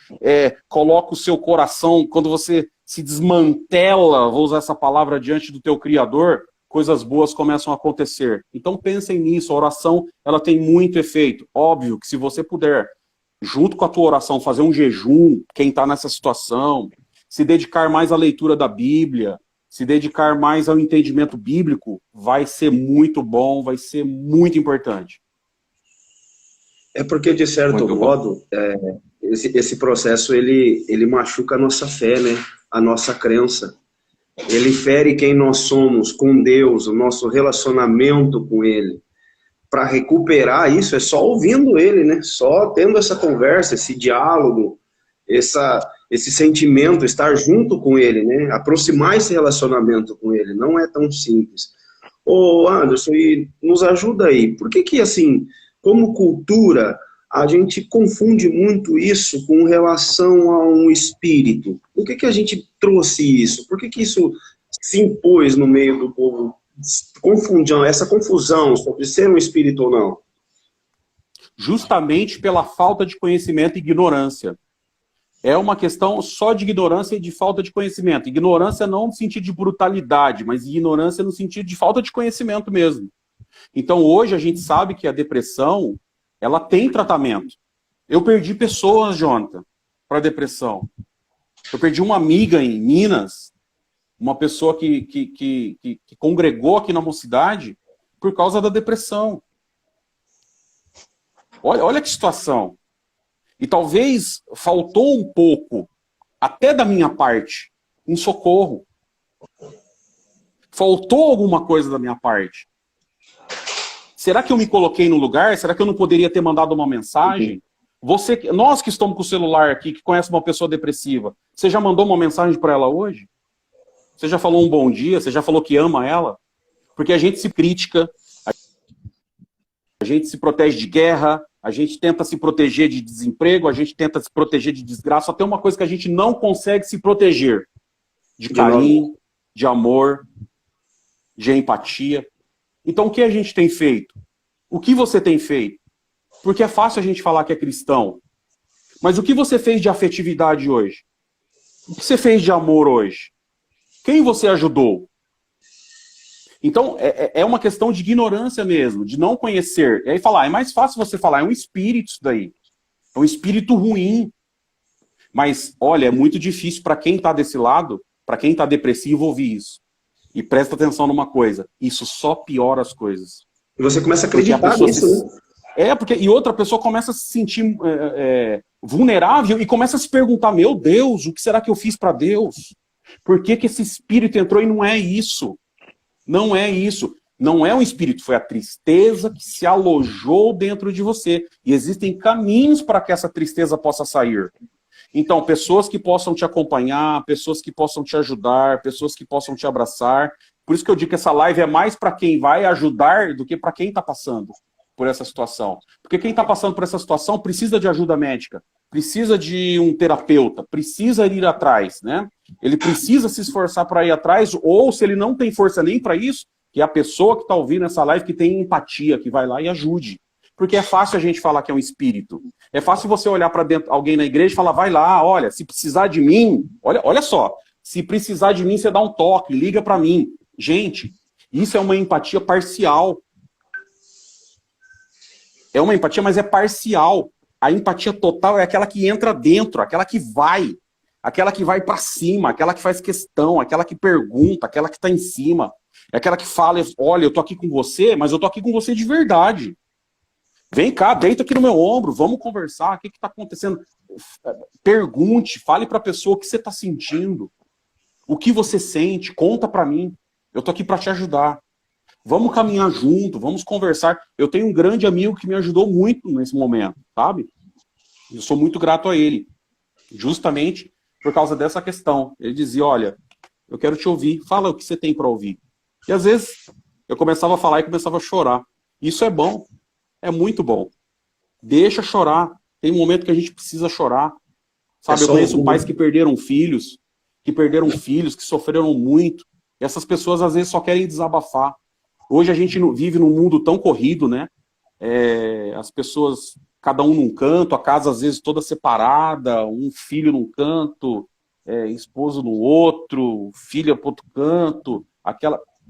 coloca o seu coração, quando você se desmantela, vou usar essa palavra, diante do teu Criador, coisas boas começam a acontecer. Então pensem nisso, a oração ela tem muito efeito. Óbvio que se você puder, junto com a tua oração, fazer um jejum, quem está nessa situação, se dedicar mais à leitura da Bíblia, se dedicar mais ao entendimento bíblico, vai ser muito bom, vai ser muito importante. É porque, de certo modo, esse processo, ele machuca a nossa fé, né? A nossa crença. Ele fere quem nós somos com Deus, o nosso relacionamento com Ele. Para recuperar isso, é só ouvindo Ele, né? Só tendo essa conversa, esse diálogo, esse sentimento, estar junto com Ele, né? Aproximar esse relacionamento com Ele. Não é tão simples. Ô, Anderson, nos ajuda aí. Por que assim, como cultura, a gente confunde muito isso com relação a um espírito. Por que a gente trouxe isso? Por que isso se impôs no meio do povo? Essa confusão sobre ser um espírito ou não? Justamente pela falta de conhecimento e ignorância. É uma questão só de ignorância e de falta de conhecimento. Ignorância não no sentido de brutalidade, mas ignorância no sentido de falta de conhecimento mesmo. Então hoje a gente sabe que a depressão, ela tem tratamento. Eu perdi pessoas, Jonathan, para depressão. Eu perdi uma amiga em Minas, uma pessoa que congregou aqui na mocidade por causa da depressão. Olha que situação. E talvez faltou um pouco, até da minha parte, em socorro. Faltou alguma coisa da minha parte. Será que eu me coloquei no lugar? Será que eu não poderia ter mandado uma mensagem? Nós que estamos com o celular aqui, que conhece uma pessoa depressiva, você já mandou uma mensagem para ela hoje? Você já falou um bom dia? Você já falou que ama ela? Porque a gente se critica, a gente se protege de guerra, a gente tenta se proteger de desemprego, a gente tenta se proteger de desgraça. Só tem uma coisa que a gente não consegue se proteger: de carinho, de amor, de empatia. Então o que a gente tem feito? O que você tem feito? Porque é fácil a gente falar que é cristão. Mas o que você fez de afetividade hoje? O que você fez de amor hoje? Quem você ajudou? Então, é uma questão de ignorância mesmo, de não conhecer. E aí falar, é mais fácil você falar, é um espírito isso daí. É um espírito ruim. Mas, olha, é muito difícil para quem está desse lado, para quem está depressivo, ouvir isso. E presta atenção numa coisa, isso só piora as coisas. E você começa a acreditar nisso, né? E outra pessoa começa a se sentir vulnerável e começa a se perguntar, meu Deus, o que será que eu fiz para Deus? Por que esse espírito entrou? E não é isso. Não é isso. Não é um espírito, foi a tristeza que se alojou dentro de você. E existem caminhos para que essa tristeza possa sair. Então, pessoas que possam te acompanhar, pessoas que possam te ajudar, pessoas que possam te abraçar. Por isso que eu digo que essa live é mais para quem vai ajudar do que para quem está passando por essa situação. Porque quem está passando por essa situação precisa de ajuda médica, precisa de um terapeuta, precisa ir atrás, né? Ele precisa se esforçar para ir atrás, ou se ele não tem força nem para isso, que é a pessoa que está ouvindo essa live que tem empatia, que vai lá e ajude. Porque é fácil a gente falar que é um espírito. É fácil você olhar para dentro alguém na igreja e falar, vai lá, olha, se precisar de mim, olha só, se precisar de mim, você dá um toque, liga para mim. Gente, isso é uma empatia parcial. É uma empatia, mas é parcial. A empatia total é aquela que entra dentro, aquela que vai para cima, aquela que faz questão, aquela que pergunta, aquela que está em cima, é aquela que fala, olha, eu tô aqui com você, mas eu tô aqui com você de verdade. Vem cá, deita aqui no meu ombro, vamos conversar, o que está acontecendo? Pergunte, fale para a pessoa o que você está sentindo, o que você sente, conta para mim, eu tô aqui para te ajudar. Vamos caminhar junto, vamos conversar. Eu tenho um grande amigo que me ajudou muito nesse momento, sabe? Eu sou muito grato a ele, justamente por causa dessa questão. Ele dizia, olha, eu quero te ouvir, fala o que você tem para ouvir. E às vezes eu começava a falar e começava a chorar. Isso é bom, é muito bom. Deixa chorar. Tem um momento que a gente precisa chorar. Sabe, eu conheço pais que perderam filhos, que sofreram muito. E essas pessoas às vezes só querem desabafar. Hoje a gente vive num mundo tão corrido, né? As pessoas, cada um num canto, a casa às vezes toda separada, um filho num canto, esposo no outro, filha para outro canto,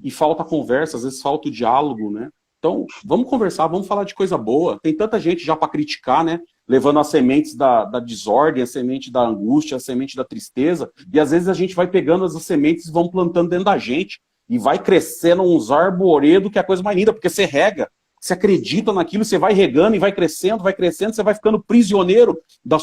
e falta conversa, às vezes falta o diálogo, né? Então, vamos conversar, vamos falar de coisa boa. Tem tanta gente já para criticar, né? Levando as sementes da desordem, a semente da angústia, a semente da tristeza, e às vezes a gente vai pegando as sementes e vão plantando dentro da gente. E vai crescendo uns arvoredos que é a coisa mais linda, porque você rega, você acredita naquilo, você vai regando e vai crescendo, você vai ficando prisioneiro,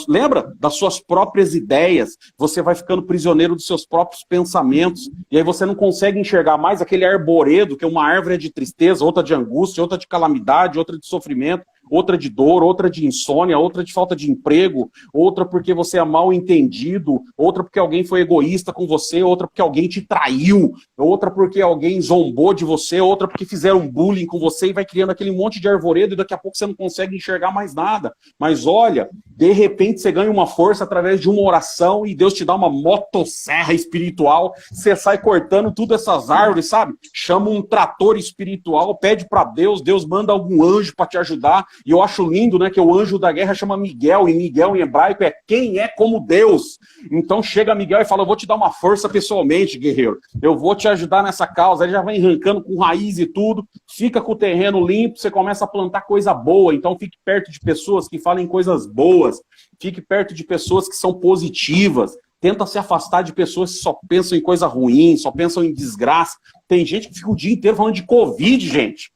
lembra? Das suas próprias ideias, você vai ficando prisioneiro dos seus próprios pensamentos, e aí você não consegue enxergar mais aquele arvoredo, que é uma árvore de tristeza, outra de angústia, outra de calamidade, outra de sofrimento, outra de dor, outra de insônia, outra de falta de emprego, outra porque você é mal entendido, outra porque alguém foi egoísta com você, outra porque alguém te traiu, outra porque alguém zombou de você, outra porque fizeram bullying com você, e vai criando aquele monte de arvoredo e daqui a pouco você não consegue enxergar mais nada. Mas olha, de repente você ganha uma força através de uma oração e Deus te dá uma motosserra espiritual, você sai cortando tudo essas árvores, sabe? Chama um trator espiritual, pede para Deus, Deus manda algum anjo para te ajudar. E eu acho lindo, né, que o anjo da guerra chama Miguel, e Miguel em hebraico é quem é como Deus. Então chega Miguel e fala, eu vou te dar uma força pessoalmente, guerreiro. Eu vou te ajudar nessa causa. Ele já vai arrancando com raiz e tudo, fica com o terreno limpo, você começa a plantar coisa boa. Então fique perto de pessoas que falem coisas boas, fique perto de pessoas que são positivas. Tenta se afastar de pessoas que só pensam em coisa ruim, só pensam em desgraça. Tem gente que fica o dia inteiro falando de Covid, gente.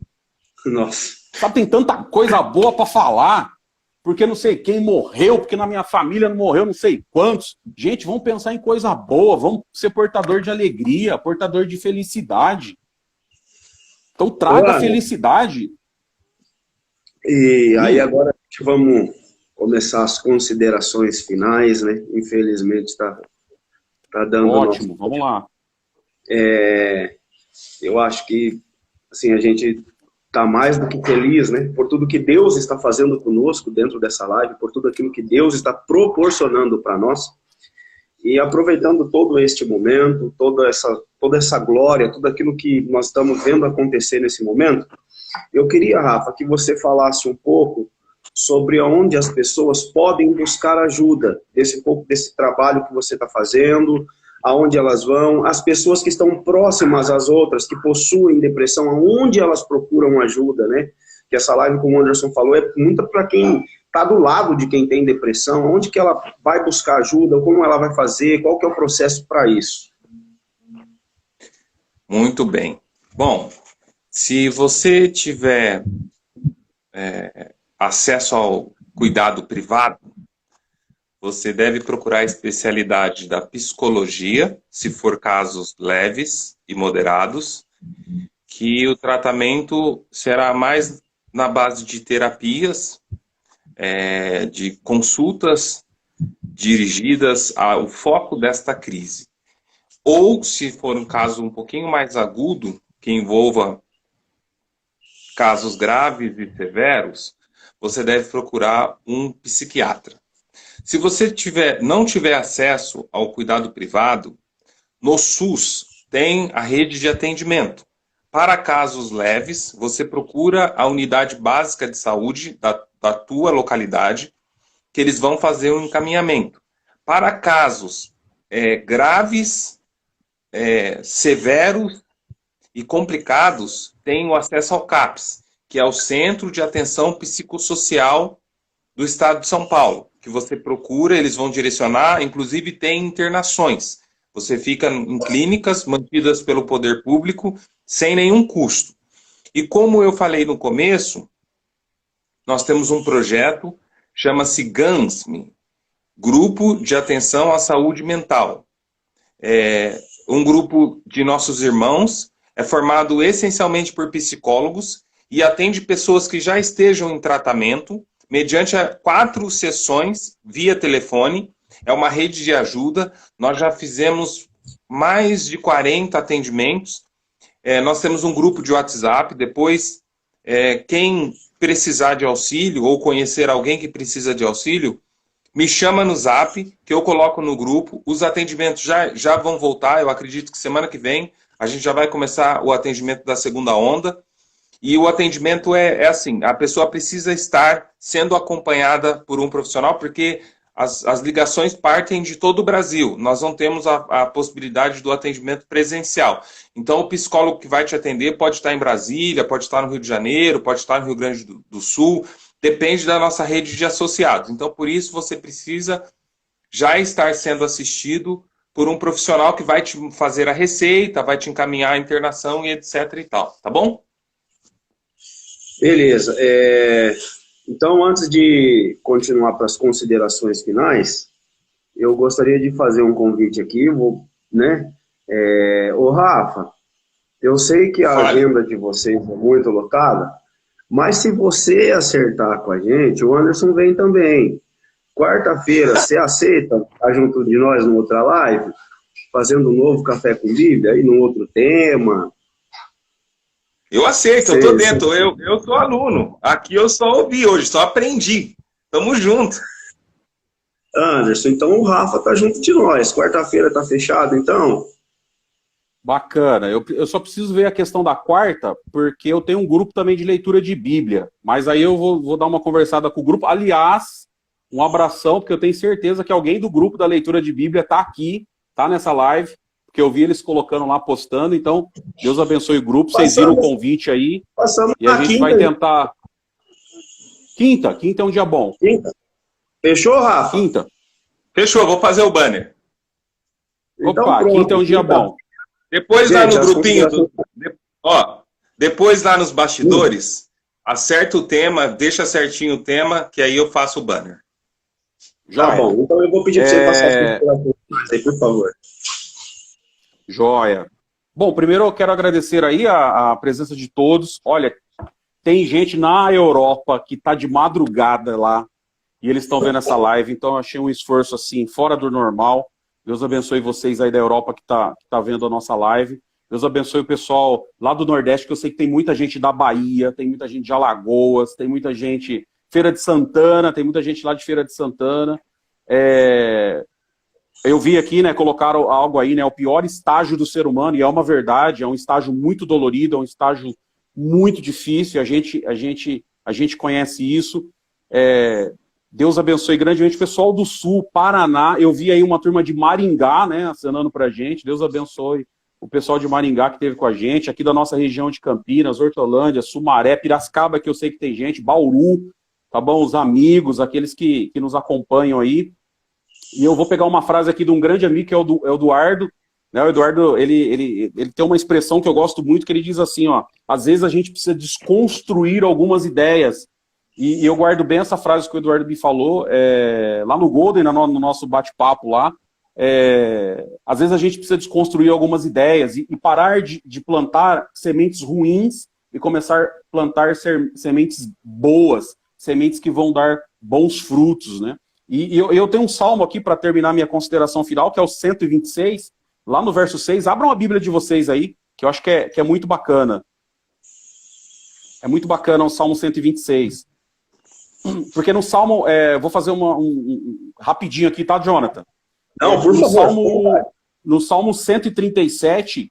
Nossa. Sabe, tem tanta coisa boa para falar, porque não sei quem morreu, porque na minha família não morreu não sei quantos. Gente, vamos pensar em coisa boa, vamos ser portador de alegria, portador de felicidade. Então traga felicidade. E aí agora vamos começar as considerações finais, né? Infelizmente está dando... Ótimo, vamos lá. Eu acho que assim, a gente está mais do que feliz, né? Por tudo que Deus está fazendo conosco dentro dessa live, por tudo aquilo que Deus está proporcionando para nós. E aproveitando todo este momento, toda essa glória, tudo aquilo que nós estamos vendo acontecer nesse momento, eu queria, Rafa, que você falasse um pouco sobre onde as pessoas podem buscar ajuda, desse trabalho que você está fazendo, aonde elas vão, as pessoas que estão próximas às outras, que possuem depressão, aonde elas procuram ajuda, né? Que essa live, como o Anderson falou, é muito para quem está do lado de quem tem depressão, onde que ela vai buscar ajuda, como ela vai fazer, qual que é o processo para isso? Muito bem. Bom, se você tiver acesso ao cuidado privado, você deve procurar a especialidade da psicologia, se for casos leves e moderados, que o tratamento será mais na base de terapias, de consultas dirigidas ao foco desta crise. Ou, se for um caso um pouquinho mais agudo, que envolva casos graves e severos, você deve procurar um psiquiatra. Se você não tiver acesso ao cuidado privado, no SUS tem a rede de atendimento. Para casos leves, você procura a unidade básica de saúde da tua localidade, que eles vão fazer um encaminhamento. Para casos graves, severos e complicados, tem o acesso ao CAPS, que é o Centro de Atenção Psicossocial do Estado de São Paulo, que você procura, eles vão direcionar, inclusive tem internações. Você fica em clínicas mantidas pelo poder público sem nenhum custo. E como eu falei no começo, nós temos um projeto, chama-se GANSME, Grupo de Atenção à Saúde Mental. É um grupo de nossos irmãos, é formado essencialmente por psicólogos e atende pessoas que já estejam em tratamento, mediante 4 sessões via telefone. É uma rede de ajuda. Nós já fizemos mais de 40 atendimentos. Nós temos um grupo de WhatsApp. Depois, quem precisar de auxílio ou conhecer alguém que precisa de auxílio, me chama no Zap, que eu coloco no grupo. Os atendimentos já vão voltar. Eu acredito que semana que vem a gente já vai começar o atendimento da segunda onda. E o atendimento é assim, a pessoa precisa estar sendo acompanhada por um profissional, porque as ligações partem de todo o Brasil. Nós não temos a possibilidade do atendimento presencial. Então, o psicólogo que vai te atender pode estar em Brasília, pode estar no Rio de Janeiro, pode estar no Rio Grande do Sul, depende da nossa rede de associados. Então, por isso, você precisa já estar sendo assistido por um profissional que vai te fazer a receita, vai te encaminhar a internação e etc e tal, tá bom? Beleza. Então, antes de continuar para as considerações finais, eu gostaria de fazer um convite aqui, né? Ô, Rafa, eu sei que a agenda de vocês é muito lotada, Mas se você acertar com a gente, o Anderson vem também. Quarta-feira, você aceita estar junto de nós numa outra live? Fazendo um novo Café com Bíblia, aí num outro tema? Eu aceito, eu tô dentro. Eu sou aluno. Aqui eu só ouvi hoje, só aprendi. Tamo junto. Anderson, então o Rafa tá junto de nós. Quarta-feira tá fechado, então? Bacana. Eu só preciso ver a questão da quarta, porque eu tenho um grupo também de leitura de Bíblia. Mas aí eu vou dar uma conversada com o grupo. Aliás, um abração, porque eu tenho certeza que alguém do grupo da leitura de Bíblia tá aqui, tá nessa live, porque eu vi eles colocando lá, postando. Então, Deus abençoe o grupo. Vocês viram o convite aí. E a gente vai tentar... Quinta é um dia bom. Quinta. Fechou, Rafa? Quinta. Fechou, vou fazer o banner. Então, opa, pronto, quinta é um dia bom. Depois lá no grupinho, depois lá nos bastidores, acerta o tema, deixa certinho o tema, que aí eu faço o banner. Tá bom, então eu vou pedir para você passar as aí, por favor. Joia. Bom, primeiro eu quero agradecer aí a presença de todos. Olha, tem gente na Europa que está de madrugada lá, e eles estão vendo essa live, então eu achei um esforço assim, fora do normal. Deus abençoe vocês aí da Europa que tá vendo a nossa live. Deus abençoe o pessoal lá do Nordeste, que eu sei que tem muita gente da Bahia, tem muita gente de Alagoas, tem muita gente... Feira de Santana, tem muita gente lá de Feira de Santana. Eu vi aqui, né, colocaram algo aí, né, o pior estágio do ser humano, e é uma verdade, é um estágio muito dolorido, é um estágio muito difícil, a gente conhece isso. Deus abençoe grandemente o pessoal do Sul, Paraná. Eu vi aí uma turma de Maringá, né, acenando pra gente. Deus abençoe o pessoal de Maringá que esteve com a gente, aqui da nossa região de Campinas, Hortolândia, Sumaré, Piracicaba, que eu sei que tem gente, Bauru, tá bom? Os amigos, aqueles que nos acompanham aí. E eu vou pegar uma frase aqui de um grande amigo, que é o Eduardo. Né? O Eduardo, ele tem uma expressão que eu gosto muito, que ele diz assim, ó, às vezes a gente precisa desconstruir algumas ideias. E eu guardo bem essa frase que o Eduardo me falou, lá no Golden, no nosso bate-papo lá. Às vezes a gente precisa desconstruir algumas ideias e parar de plantar sementes ruins e começar a plantar sementes boas, sementes que vão dar bons frutos, né? E eu tenho um salmo aqui para terminar minha consideração final, que é o 126, lá no verso 6. Abram a Bíblia de vocês aí, que eu acho que é muito bacana. É muito bacana o Salmo 126. Porque no Salmo, vou fazer rapidinho aqui, tá, Jonathan? Não, por favor. No Salmo 137,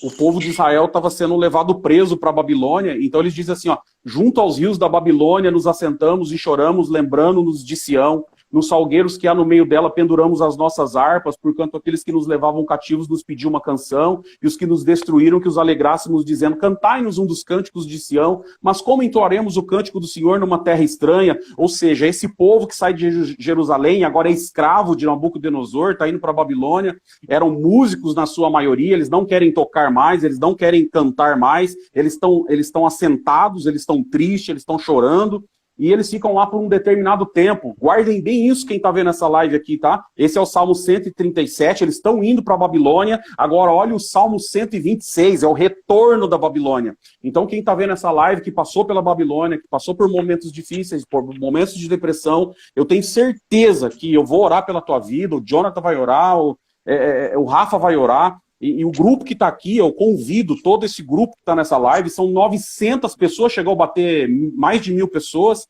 o povo de Israel estava sendo levado preso para a Babilônia, então eles dizem assim, ó, junto aos rios da Babilônia nos assentamos e choramos, lembrando-nos de Sião, nos salgueiros que há no meio dela penduramos as nossas harpas, porquanto aqueles que nos levavam cativos nos pediam uma canção, e os que nos destruíram que os alegrássemos, dizendo, cantai-nos um dos cânticos de Sião, mas como entoaremos o cântico do Senhor numa terra estranha? Ou seja, esse povo que sai de Jerusalém, agora é escravo de Nabucodonosor, está indo para a Babilônia, eram músicos na sua maioria, eles não querem tocar mais, eles não querem cantar mais, eles estão assentados, eles estão tristes, eles estão chorando, e eles ficam lá por um determinado tempo. Guardem bem isso, quem está vendo essa live aqui, tá? Esse é o Salmo 137, eles estão indo para a Babilônia. Agora, olha o Salmo 126, é o retorno da Babilônia. Então, quem está vendo essa live, que passou pela Babilônia, que passou por momentos difíceis, por momentos de depressão, eu tenho certeza que eu vou orar pela tua vida, o Jonathan vai orar, o Rafa vai orar, e o grupo que está aqui, eu convido todo esse grupo que está nessa live, são 900 pessoas, chegou a bater mais de 1000 pessoas,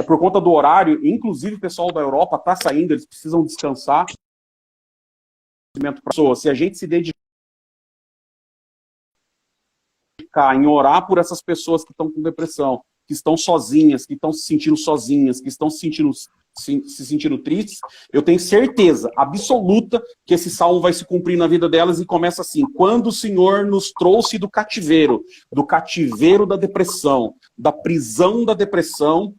por conta do horário, inclusive o pessoal da Europa está saindo, eles precisam descansar. Se a gente se dedicar em orar por essas pessoas que estão com depressão, que estão sozinhas, que estão se sentindo sozinhas, que estão se sentindo tristes, eu tenho certeza absoluta que esse salmo vai se cumprir na vida delas, e começa assim: quando o Senhor nos trouxe do cativeiro da depressão, da prisão da depressão,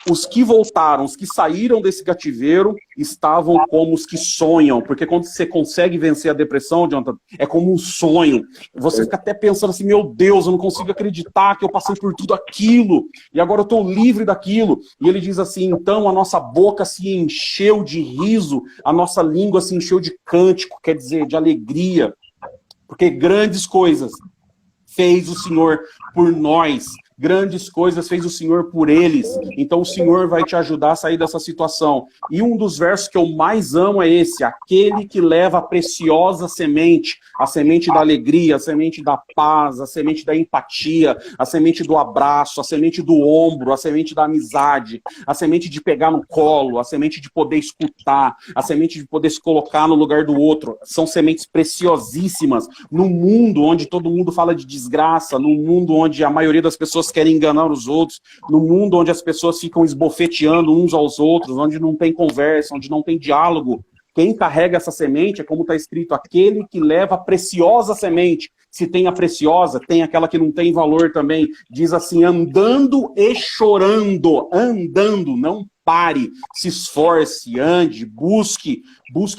os que voltaram, os que saíram desse cativeiro, estavam como os que sonham, porque quando você consegue vencer a depressão, Jonathan, é como um sonho. Você fica até pensando assim, meu Deus, eu não consigo acreditar que eu passei por tudo aquilo, e agora eu estou livre daquilo. E ele diz assim, então a nossa boca se encheu de riso, a nossa língua se encheu de cântico, quer dizer, de alegria, porque grandes coisas fez o Senhor por nós. grandes coisas fez o Senhor por eles. Então o Senhor vai te ajudar a sair dessa situação. E um dos versos que eu mais amo é esse: aquele que leva a preciosa semente, a semente da alegria, a semente da paz, a semente da empatia, a semente do abraço, a semente do ombro, a semente da amizade, a semente de pegar no colo, a semente de poder escutar, a semente de poder se colocar no lugar do outro. São sementes preciosíssimas num mundo onde todo mundo fala de desgraça, num mundo onde a maioria das pessoas querem enganar os outros, num mundo onde as pessoas ficam esbofeteando uns aos outros, onde não tem conversa, onde não tem diálogo. Quem carrega essa semente é como está escrito: aquele que leva a preciosa semente. Se tem a preciosa, tem aquela que não tem valor também. Diz assim: andando e chorando. Andando, não pare, se esforce, ande, busque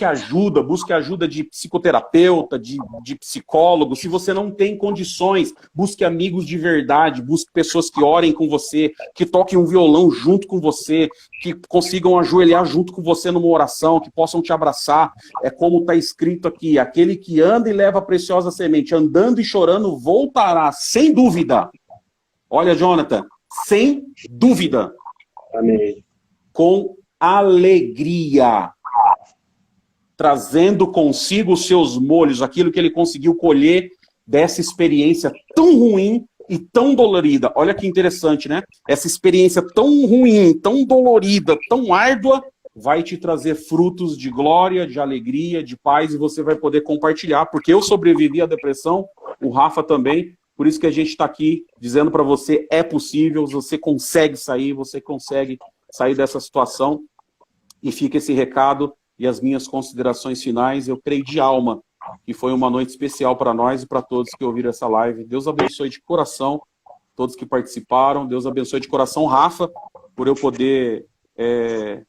ajuda de psicoterapeuta, de psicólogo. Se você não tem condições, busque amigos de verdade, busque pessoas que orem com você, que toquem um violão junto com você, que consigam ajoelhar junto com você numa oração, que possam te abraçar. É como está escrito aqui: aquele que anda e leva a preciosa semente, andando e chorando, voltará, sem dúvida. Olha, Jonathan, sem dúvida. Amém. Com alegria, trazendo consigo os seus molhos, aquilo que ele conseguiu colher dessa experiência tão ruim e tão dolorida. Olha que interessante, né? Essa experiência tão ruim, tão dolorida, tão árdua, vai te trazer frutos de glória, de alegria, de paz, e você vai poder compartilhar, porque eu sobrevivi à depressão, o Rafa também. Por isso que a gente está aqui dizendo para você: é possível, você consegue sair dessa situação. E fica esse recado e as minhas considerações finais. Eu creio de alma que foi uma noite especial para nós e para todos que ouviram essa live. Deus abençoe de coração todos que participaram. Deus abençoe de coração, Rafa, por eu poder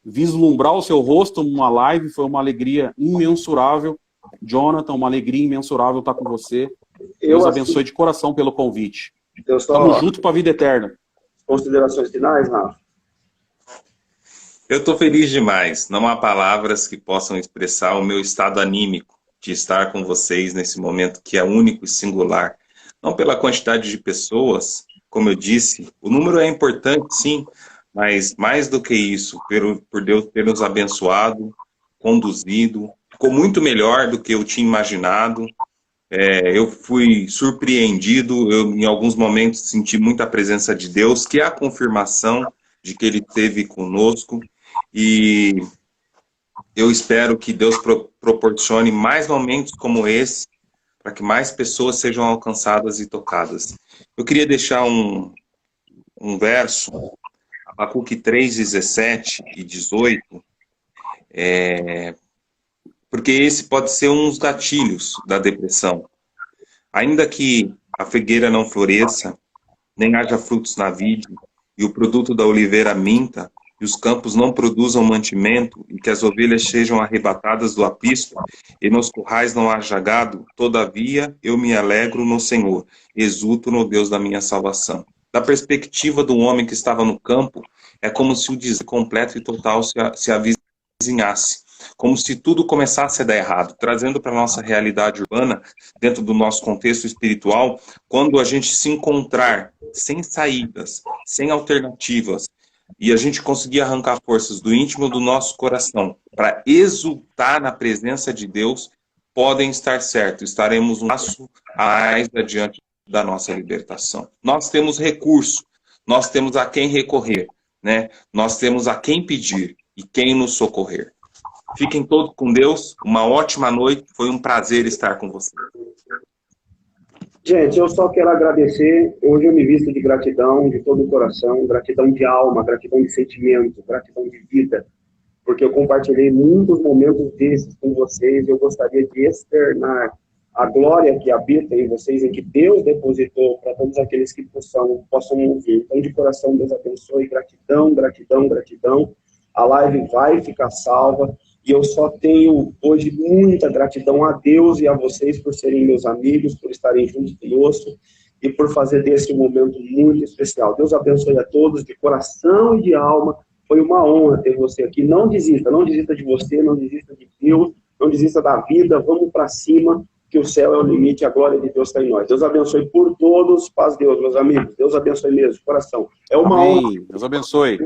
vislumbrar o seu rosto numa live. Foi uma alegria imensurável. Jonathan, uma alegria imensurável estar com você. Deus abençoe de coração pelo convite. Estamos juntos para a vida eterna. Considerações finais, Rafa? Eu estou feliz demais. Não há palavras que possam expressar o meu estado anímico de estar com vocês nesse momento que é único e singular. Não pela quantidade de pessoas, como eu disse, o número é importante, sim, mas mais do que isso, por Deus ter nos abençoado, conduzido, ficou muito melhor do que eu tinha imaginado. Eu fui surpreendido, em alguns momentos senti muita presença de Deus, que é a confirmação de que Ele esteve conosco, e eu espero que Deus proporcione mais momentos como esse, para que mais pessoas sejam alcançadas e tocadas. Eu queria deixar um verso, Abacuque 3, 17 e 18, porque esse pode ser um dos gatilhos da depressão. Ainda que a figueira não floresça, nem haja frutos na vide, e o produto da oliveira minta, e os campos não produzam mantimento, e que as ovelhas sejam arrebatadas do aprisco, e nos currais não haja gado, todavia eu me alegro no Senhor, exulto no Deus da minha salvação. Da perspectiva do homem que estava no campo, é como se o desastre completo e total se avizinhasse, como se tudo começasse a dar errado, trazendo para a nossa realidade urbana, dentro do nosso contexto espiritual, quando a gente se encontrar sem saídas, sem alternativas, e a gente conseguir arrancar forças do íntimo do nosso coração para exultar na presença de Deus, podem estar certos, estaremos um passo mais adiante da nossa libertação. Nós temos recurso, nós temos a quem recorrer, né? Nós temos a quem pedir e quem nos socorrer. Fiquem todos com Deus, uma ótima noite, foi um prazer estar com vocês. Gente, eu só quero agradecer. Hoje eu me visto de gratidão, de todo o coração, gratidão de alma, gratidão de sentimento, gratidão de vida, porque eu compartilhei muitos momentos desses com vocês. Eu gostaria de externar a glória que habita em vocês, em que Deus depositou para todos aqueles que possam ouvir. Então, de coração, Deus abençoe. Gratidão, gratidão, gratidão. A live vai ficar salva. E eu só tenho hoje muita gratidão a Deus e a vocês por serem meus amigos, por estarem juntos conosco e por fazer desse um momento muito especial. Deus abençoe a todos de coração e de alma. Foi uma honra ter você aqui. Não desista de você, não desista de Deus, não desista da vida. Vamos para cima, que o céu é o limite, a glória de Deus está em nós. Deus abençoe por todos, paz Deus, meus amigos. Deus abençoe mesmo, de coração. É uma honra. Amém. Deus abençoe.